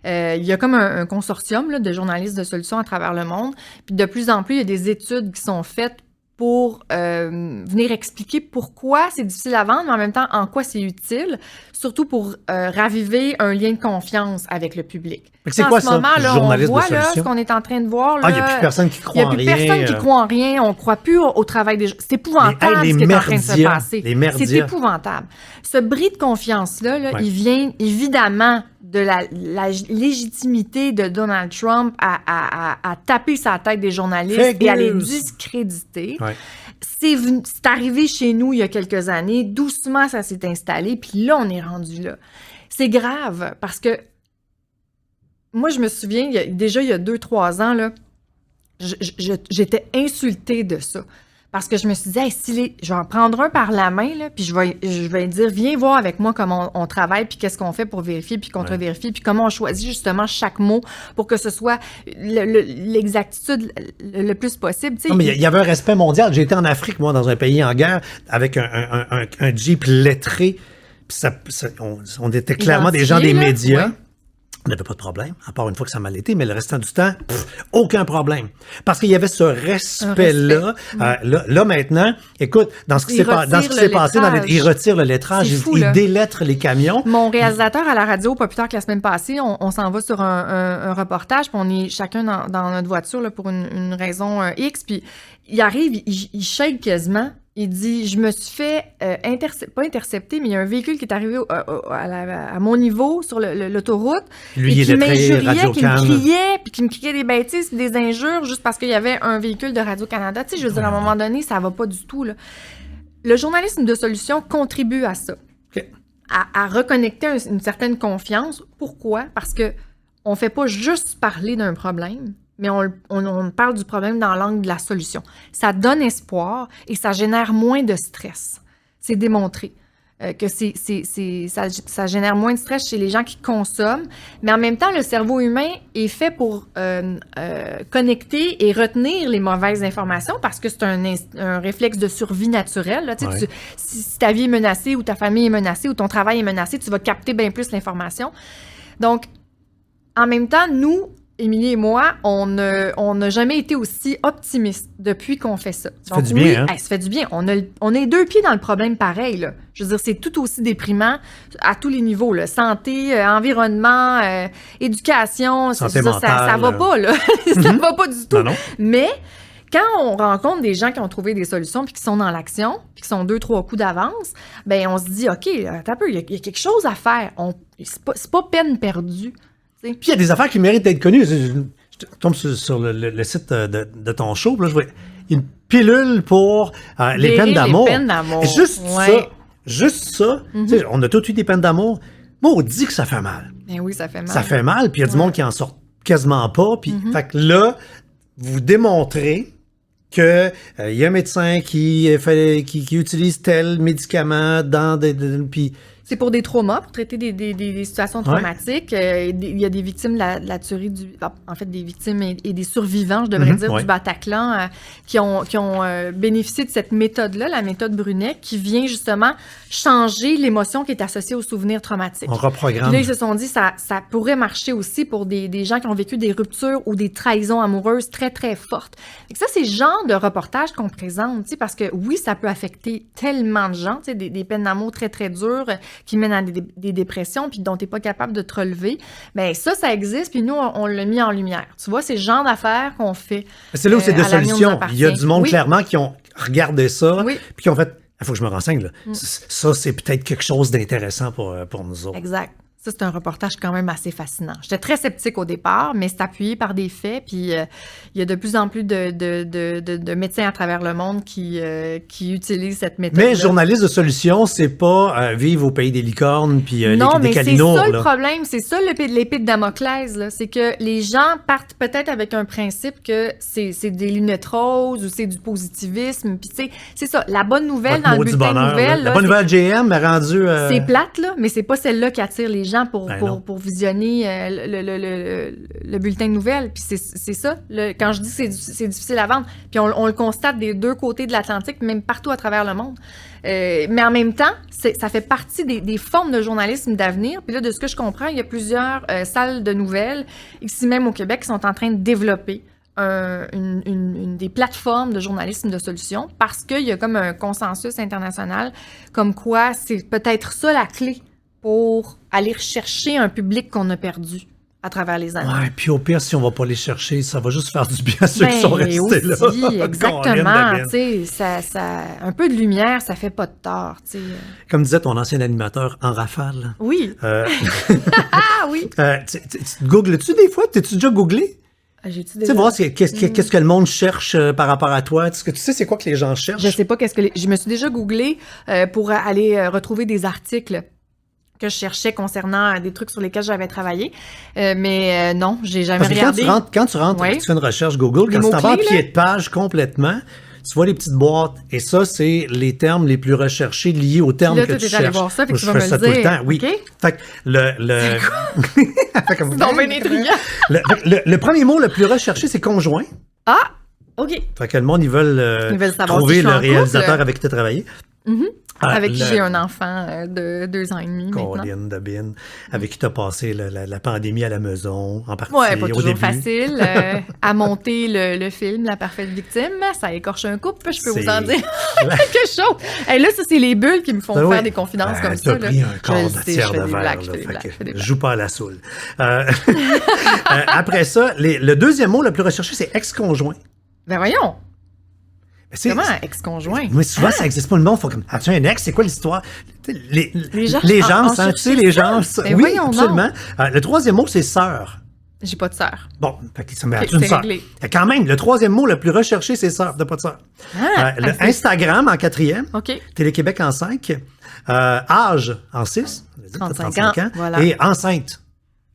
Il y a comme un consortium là, de journalistes de solutions à travers le monde. Puis de plus en plus, il y a des études qui sont faites pour venir expliquer pourquoi c'est difficile à vendre, mais en même temps, en quoi c'est utile, surtout pour raviver un lien de confiance avec le public. C'est quoi ça, journaliste de solution? Ce qu'on est en train de voir. Il n'y a plus personne qui croit en rien. Il n'y a plus personne qui croit en rien. On ne croit plus au travail des gens. C'est épouvantable ce qui est en train de se passer. C'est épouvantable. Ce bris de confiance-là, il vient évidemment de la légitimité de Donald Trump à taper sa tête des journalistes et à les discréditer. Ouais. C'est arrivé chez nous il y a quelques années. Doucement, ça s'est installé. Puis là, on est rendu là. C'est grave parce que moi, je me souviens, il y a 2-3 ans, là, j'étais insultée de ça. Parce que je me suis dit, hey, je vais en prendre un par la main, là, puis je vais dire, viens voir avec moi comment on travaille, puis qu'est-ce qu'on fait pour vérifier, puis contre-vérifier, puis comment on choisit justement chaque mot pour que ce soit l'exactitude le plus possible. Non, mais il y avait un respect mondial. J'ai été en Afrique, moi, dans un pays en guerre, avec un Jeep lettré. Puis on était clairement des gens des médias. Ouais. On n'avait pas de problème, à part une fois que ça m'a été, mais le restant du temps, aucun problème. Parce qu'il y avait ce respect-là. Là, maintenant, écoute, dans ce qui s'est passé, il retire le lettrage, il délettre les camions. Mon réalisateur à la radio, pas plus tard que la semaine passée, on s'en va sur un reportage, puis on est chacun dans notre voiture là, pour une raison X, puis il arrive, il shake quasiment. Il dit, je me suis fait pas intercepter, mais il y a un véhicule qui est arrivé à mon niveau sur l'autoroute. Lui, et qui m'injuriait, qui me criait, puis qui me criait des bêtises, des injures, juste parce qu'il y avait un véhicule de Radio-Canada. Tu sais, je veux dire, à un moment donné, ça va pas du tout, là. Le journalisme de solution contribue à ça. Okay. À reconnecter une certaine confiance. Pourquoi? Parce que on fait pas juste parler d'un problème, mais on parle du problème dans l'angle de la solution. Ça donne espoir et ça génère moins de stress. C'est démontré que ça génère moins de stress chez les gens qui consomment, mais en même temps, le cerveau humain est fait pour connecter et retenir les mauvaises informations parce que c'est un réflexe de survie naturelle. Là. Ouais. Si ta vie est menacée ou ta famille est menacée ou ton travail est menacé, tu vas capter bien plus l'information. Donc, en même temps, nous, Émilie et moi, on n'a jamais été aussi optimistes depuis qu'on fait ça. Ça fait du bien, hein? Ça fait du bien. On est 2 pieds dans le problème pareil, là. Je veux dire, c'est tout aussi déprimant à tous les niveaux, là. Santé, environnement, éducation, santé mentale, ça va pas, là. Ça va pas du tout. Non. Mais quand on rencontre des gens qui ont trouvé des solutions puis qui sont dans l'action, puis qui sont 2-3 coups d'avance, ben on se dit, OK, attends un peu, il y a quelque chose à faire. C'est pas peine perdue. Puis il y a des affaires qui méritent d'être connues. Je tombe sur le site de ton show, là, je vois une pilule pour les peines d'amour. Juste ça, mm-hmm. On a tous eu des peines d'amour. Moi, on dit que ça fait mal. Ben oui, ça fait mal. Ça fait mal, puis il y a du monde qui en sort quasiment pas. Puis, fait que là, vous démontrez qu'il y a un médecin qui utilise tel médicament dans puis c'est pour des traumas, pour traiter des situations traumatiques. Il y a des victimes de la tuerie des victimes et des survivants, je devrais dire, du Bataclan, qui ont bénéficié de cette méthode-là, la méthode Brunet, qui vient justement changer l'émotion qui est associée au souvenir traumatique. On reprogramme. Puis là, ils se sont dit, ça pourrait marcher aussi pour des gens qui ont vécu des ruptures ou des trahisons amoureuses très, très fortes. Et ça, c'est le genre de reportage qu'on présente, parce que oui, ça peut affecter tellement de gens, des peines d'amour très, très dures, qui mènent à des dépressions, puis dont tu n'es pas capable de te relever. Bien, ça existe, puis nous, on l'a mis en lumière. Tu vois, c'est le genre d'affaires qu'on fait. C'est là où c'est de solutions. Il y a du monde, clairement, qui ont regardé ça, puis qui ont fait, il faut que je me renseigne, là. Ça, c'est peut-être quelque chose d'intéressant pour nous autres. Exact. Ça, c'est un reportage quand même assez fascinant. J'étais très sceptique au départ, mais c'est appuyé par des faits. Puis il y a de plus en plus de médecins à travers le monde qui utilisent cette méthode. Mais journaliste de solution, c'est pas vivre au pays des licornes puis non, des mais calinours. C'est ça là. le problème. C'est ça l'épée de Damoclès. Là. C'est que les gens partent peut-être avec un principe que c'est des lunettes roses ou c'est du positivisme. Puis tu sais, c'est ça. La bonne nouvelle dans le bulletin de nouvelles. La bonne nouvelle GM est rendue... C'est plate, là, mais c'est pas celle-là qui attire les gens pour visionner le bulletin de nouvelles. Puis c'est ça. Quand je dis que c'est difficile à vendre, puis on le constate des deux côtés de l'Atlantique, même partout à travers le monde. Mais en même temps, ça fait partie des formes de journalisme d'avenir. Puis là, de ce que je comprends, il y a plusieurs salles de nouvelles, ici même au Québec, qui sont en train de développer des plateformes de journalisme de solution parce qu'il y a comme un consensus international comme quoi c'est peut-être ça la clé pour aller rechercher un public qu'on a perdu à travers les années. Ouais, puis au pire, si on va pas les chercher, ça va juste faire du bien à ceux qui sont restés aussi, là. Exactement. Tu sais, un peu de lumière, ça fait pas de tort. Tu sais. Comme disait ton ancien animateur en rafale. Oui. Ah oui. Googles-tu des fois? T'es-tu déjà googlé? Tu sais, voir qu'est-ce que le monde cherche par rapport à toi. Est-ce que tu sais c'est quoi que les gens cherchent? Je sais pas je me suis déjà googlé pour aller retrouver des articles que je cherchais concernant des trucs sur lesquels j'avais travaillé. Mais non, j'ai jamais regardé. Quand tu rentres, tu fais une recherche Google, quand tu t'en vas en pied de page complètement, tu vois les petites boîtes. Et ça, c'est les termes les plus recherchés liés aux termes que tu cherches. Allé voir ça, fait que tu vas me le dire. Tout le temps, oui. Okay. Fait que c'est donc bien intriguant. Le premier mot le plus recherché, c'est conjoint. Ah, OK. Fait que le monde, ils veulent trouver le réalisateur avec qui tu as travaillé. Mm-hmm. Avec qui j'ai un enfant de 2 ans et demi maintenant. Colin Dabin, avec qui tu as passé la pandémie à la maison, en partie, ouais, pas au toujours début. Facile. À monter le film La parfaite victime, ça écorche un couple, je peux vous en dire quelque chose. Et là, ça, c'est les bulles qui me font faire des confidences comme ça. Tu as pris un quart de tiers de verre. Je joue pas à la soule. Après ça, le deuxième mot le plus recherché, c'est ex-conjoint. Ben voyons. Comment ex-conjoint? Mais souvent, ça n'existe pas. Le monde faut comme, as-tu un ex? C'est quoi l'histoire? Les gens, tu sais, les gens. Oui, absolument. Le troisième mot, c'est sœur. J'ai pas de sœur. Bon, ça me une sœur. Quand même, le troisième mot le plus recherché, c'est sœur. T'as pas de sœur. Instagram en 4e. OK. Télé-Québec en 5. Âge en 6. 35 ans. Voilà. Et enceinte.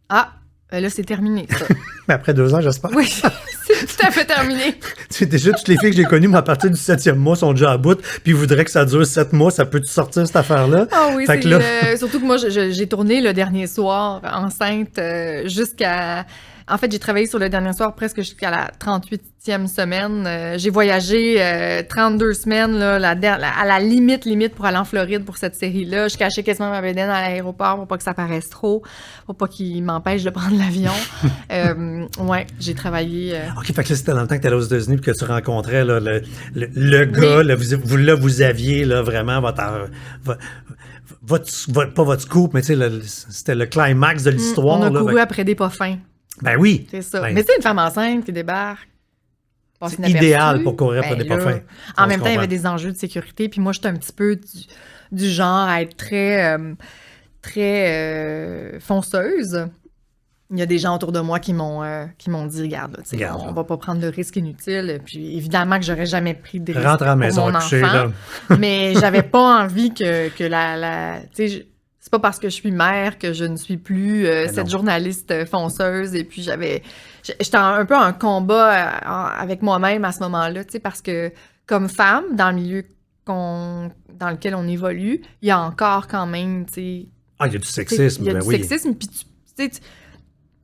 Ah, là, c'est terminé, ça. Mais après 2 ans, j'espère. Oui, c'est tout à fait terminé. Tu sais, déjà, toutes les filles que j'ai connues, à partir du 7e mois, sont déjà à bout, puis ils voudraient que ça dure 7 mois. Ça peut-tu sortir, cette affaire-là? Ah oui, surtout que moi, j'ai tourné le dernier soir enceinte jusqu'à... En fait, j'ai travaillé sur le dernier soir presque jusqu'à la 38e semaine. J'ai voyagé 32 semaines là, à la limite pour aller en Floride pour cette série-là. Je cachais quasiment ma bédaine à l'aéroport pour pas que ça paraisse trop, pour pas qu'il m'empêche de prendre l'avion. Ouais, j'ai travaillé... OK, fait que là, c'était dans le temps que tu allais aux États-Unis et que tu rencontrais là, le gars, oui. là, vous aviez là, vraiment pas votre scoop, mais tu sais, c'était le climax de l'histoire. On a couru après des pas fins. Ben oui. C'est ça. Mais c'est une femme enceinte qui débarque. C'est idéal pour courir pour des pas fins. En même temps, il y avait des enjeux de sécurité. Puis moi, j'étais un petit peu du genre à être très fonceuse. Il y a des gens autour de moi qui m'ont dit, regarde, on va pas prendre de risques inutiles. Puis évidemment que j'aurais jamais pris de risques rentre à la maison pour mon coucher, enfant. Là. Mais j'avais pas envie que tu sais, c'est pas parce que je suis mère que je ne suis plus cette journaliste fonceuse. Et puis j'étais un peu en combat avec moi-même à ce moment-là, tu sais, parce que comme femme, dans le milieu dans lequel on évolue, il y a encore quand même, tu sais... il y a du sexisme, il y a du sexisme, puis tu sais,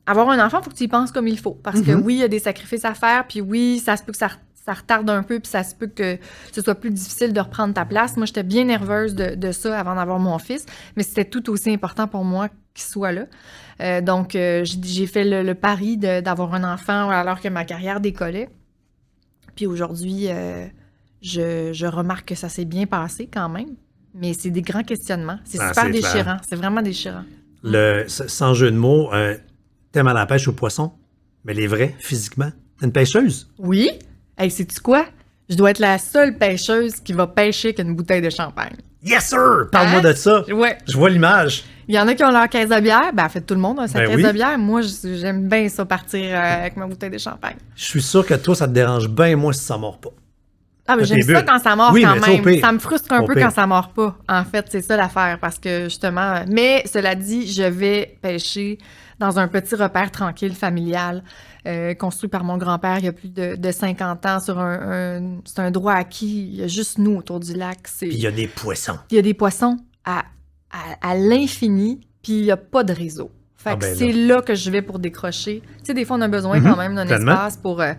avoir un enfant, il faut que tu y penses comme il faut. Parce que oui, il y a des sacrifices à faire, puis oui, ça se peut que ça retarde un peu, puis ça se peut que ce soit plus difficile de reprendre ta place. Moi, j'étais bien nerveuse de ça avant d'avoir mon fils, mais c'était tout aussi important pour moi qu'il soit là. Donc, j'ai fait le pari d'avoir un enfant alors que ma carrière décollait. Puis aujourd'hui, je remarque que ça s'est bien passé quand même, mais c'est des grands questionnements. C'est super déchirant. Clair. C'est vraiment déchirant. Sans jeu de mots, t'aimes à la pêche aux poissons, mais les vrais, physiquement. T'es une pêcheuse? Oui. Hey, sais-tu quoi? Je dois être la seule pêcheuse qui va pêcher qu'une bouteille de champagne. Yes, sir! Parle-moi Hein? de ça. Ouais. Je vois l'image. Il y en a qui ont leur caisse de bière. Ben, en fait, tout le monde a sa Ben caisse oui. de bière. Moi, j'aime bien ça, partir avec ma bouteille de champagne. Je suis sûr que toi, ça te dérange bien, moi, si ça mord pas. Ah, mais Tes j'aime ça bulles. quand ça mord Oui, quand mais tu sais, au même. pire. Ça me frustre un Au peu pire. quand ça mord pas. En fait, c'est ça l'affaire. Parce que, justement... Mais, cela dit, je vais pêcher dans un petit repère tranquille, familial, construit par mon grand-père il y a plus de 50 ans sur c'est un droit acquis. Il y a juste nous autour du lac. Puis il y a des poissons. Il y a des poissons à l'infini, puis il n'y a pas de réseau. Fait que c'est là que je vais pour décrocher. Tu sais, des fois, on a besoin quand même d'un pleinement. espace pour... ben,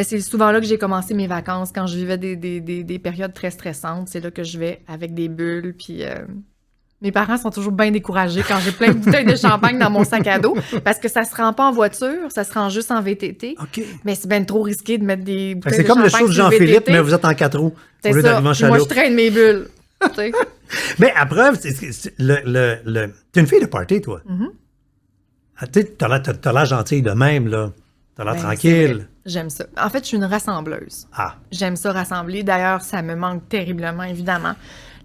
c'est souvent là que j'ai commencé mes vacances, quand je vivais des périodes très stressantes. C'est là que je vais avec des bulles, puis... mes parents sont toujours bien découragés quand j'ai plein de bouteilles de champagne dans mon sac à dos, parce que ça se rend pas en voiture, ça se rend juste en VTT. OK. Mais c'est bien trop risqué de mettre des bouteilles C'est de comme le champagne show de sur le Jean-Philippe, VTT. mais vous êtes en 4 roues. C'est Au lieu ça. d'arriver en Moi, chaloupe. je traîne mes bulles. Tu sais. Mais à preuve, t'es une fille de party, toi. Ah, tu sais, t'as l'air gentille de même, là. T'as l'air Ben, tranquille. c'est vrai. J'aime ça. En fait, je suis une rassembleuse. Ah. J'aime ça rassembler. D'ailleurs, ça me manque terriblement, évidemment,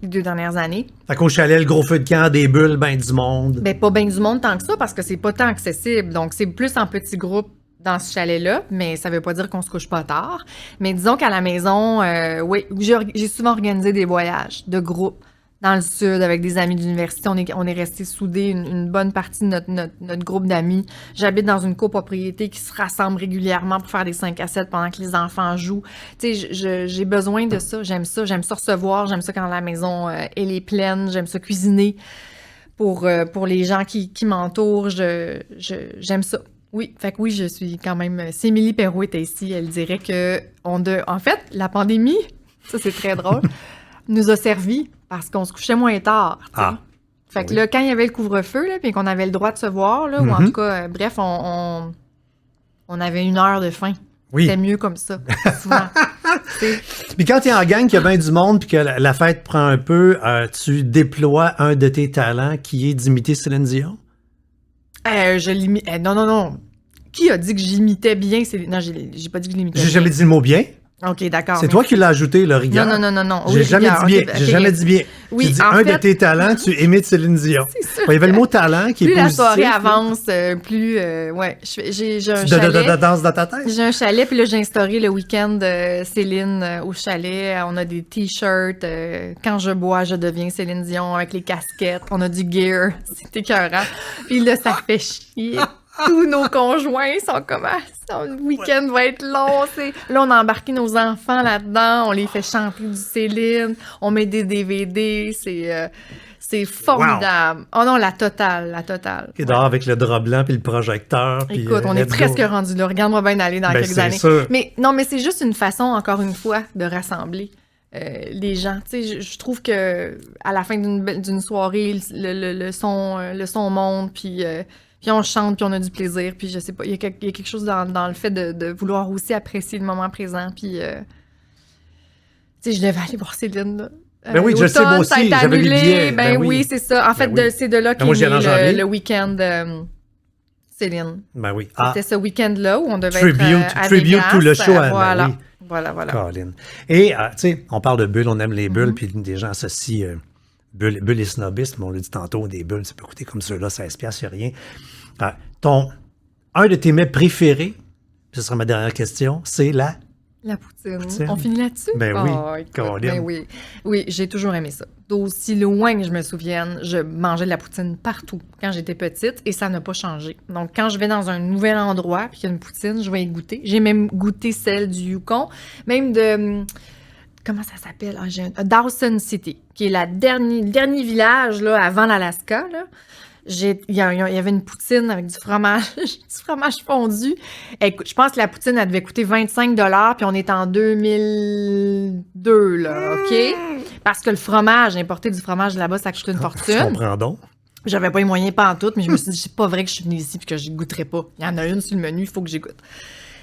les 2 dernières années. Fait qu'au chalet, le gros feu de camp, des bulles, ben du monde. Ben, pas bien du monde tant que ça, parce que c'est pas tant accessible. Donc, c'est plus en petits groupes dans ce chalet-là, mais ça veut pas dire qu'on se couche pas tard. Mais disons qu'à la maison, oui, j'ai souvent organisé des voyages de groupe dans le sud avec des amis d'université. On est restés soudés, une bonne partie de notre groupe d'amis. J'habite dans une copropriété qui se rassemble régulièrement pour faire des 5 à 7 pendant que les enfants jouent. Tu sais, j'ai besoin de ça. J'aime ça recevoir. J'aime ça quand la maison elle est pleine. J'aime ça cuisiner pour les gens qui m'entourent. J'aime ça. Oui, fait que oui, je suis quand même... Si Émilie Perrault était ici, elle dirait que... En fait, la pandémie, ça c'est très drôle, nous a servi parce qu'on se couchait moins tard. T'sais. Ah. Fait que là, quand il y avait le couvre-feu, là, puis qu'on avait le droit de se voir, là, ou en tout cas, bref, on avait 1 heure de faim. Oui. C'était mieux comme ça, souvent. T'sais. Puis quand t'es en gang, qu'il y a bien du monde, puis que la fête prend un peu, tu déploies un de tes talents qui est d'imiter Céline Dion? Je l'imite... non. Qui a dit que j'imitais bien Céline? Non, j'ai pas dit que je l'imitais J'ai bien. jamais dit le mot bien. OK, d'accord. C'est toi qui l'as ajouté, le rigueur. Non. J'ai Oui, jamais rigueur. dit bien. OK, J'ai jamais dit bien. Oui, J'ai dit en un de fait- tes talents, tu imites Céline Dion. C'est sûr. Il y avait le mot talent qui est Plus la positif. soirée là. avance, plus... ouais, j'ai un Tu chalet. danses dans ta tête? J'ai un chalet, puis là, j'ai instauré le week-end Céline au chalet. On a des T-shirts. Quand je bois, je deviens Céline Dion avec les casquettes. On a du gear. C'est écœurant. Puis là, ça fait chier. Tous nos conjoints sont comme... Ah, le week-end va être long. Là, on a embarqué nos enfants là-dedans. On les fait chanter du Céline. On met des DVD. C'est formidable. Oh non, la totale. Qui dort avec le drap blanc puis le projecteur. Puis, Écoute, on est let's go. presque rendu là. Regarde-moi bien aller dans Ben, quelques c'est années. sûr. Mais non, mais c'est juste une façon, encore une fois, de rassembler les gens. Tu sais, je trouve que à la fin d'une soirée, le son monte, puis on chante, puis on a du plaisir, puis je sais pas, il y a quelque chose dans le fait de vouloir aussi apprécier le moment présent, puis tu sais, je devais aller voir Céline, là. Ben oui, je sais, moi Ça a aussi, été j'avais les annulé. billets. Ben oui, c'est ça. En fait, Ben oui. c'est de là qu'est moi, j'y allais en né janvier. le week-end Céline. Ben oui. Ah, C'était ce week-end-là où on devait Tribute- être à tribute Vegas. to le show, ben Voilà. oui. Voilà. Colin. Et, tu sais, on parle de bulles, on aime les bulles, Mm-hmm. puis des gens associent bulles et snobisme. On l'a dit tantôt, des bulles, ça peut coûter comme ceux-là, 16$, c'est rien. Un de tes mets préférés, ce sera ma dernière question, c'est la... La poutine. Poutine. On finit là-dessus? Ben oui, écoute, Colin. ben oui. Oui, j'ai toujours aimé ça. D'aussi loin que je me souvienne, je mangeais de la poutine partout quand j'étais petite et ça n'a pas changé. Donc, quand je vais dans un nouvel endroit puis qu'il y a une poutine, je vais y goûter. J'ai même goûté celle du Yukon, même de... Comment ça s'appelle? Dawson City, qui est le dernier village là, avant l'Alaska, là. Il y avait une poutine avec du fromage fondu. Écoute, je pense que la poutine, elle devait coûter 25$, puis on est en 2002, là, OK? Parce que le fromage, importer du fromage de là-bas, ça coûte une Je fortune. comprends donc. J'avais pas les moyens pas en tout, mais je me suis dit, c'est pas vrai que je suis venue ici puis que j'y goûterais pas. Il y en a une sur le menu, il faut que j'y goûte.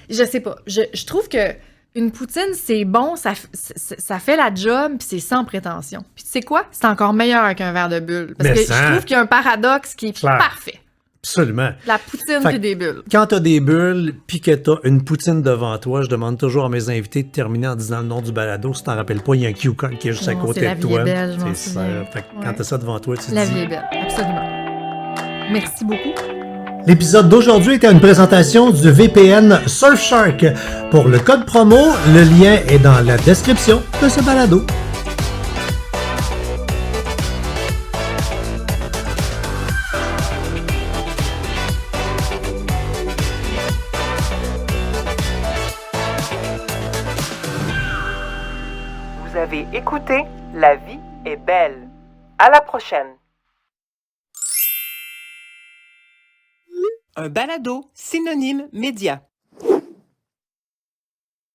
Je sais pas. Je trouve que une poutine, c'est bon, ça fait la job, puis c'est sans prétention. Puis tu sais quoi? C'est encore meilleur qu'un verre de bulle. Parce Mais que ça. je trouve qu'il y a un paradoxe qui est Clair. parfait. Absolument. La poutine Fait puis des bulles. Quand t'as des bulles, puis que t'as une poutine devant toi, je demande toujours à mes invités de terminer en disant le nom du balado. Si t'en rappelles pas, il y a un cue card qui est juste à Non, côté c'est La de vie toi. est belle, je m'en C'est ça. souviens. Fait que Ouais. quand t'as ça devant toi, tu te La dis... vie est belle, absolument. Merci beaucoup. L'épisode d'aujourd'hui était une présentation du VPN Surfshark. Pour le code promo, le lien est dans la description de ce balado. Vous avez écouté La vie est belle. À la prochaine. Un balado synonyme média.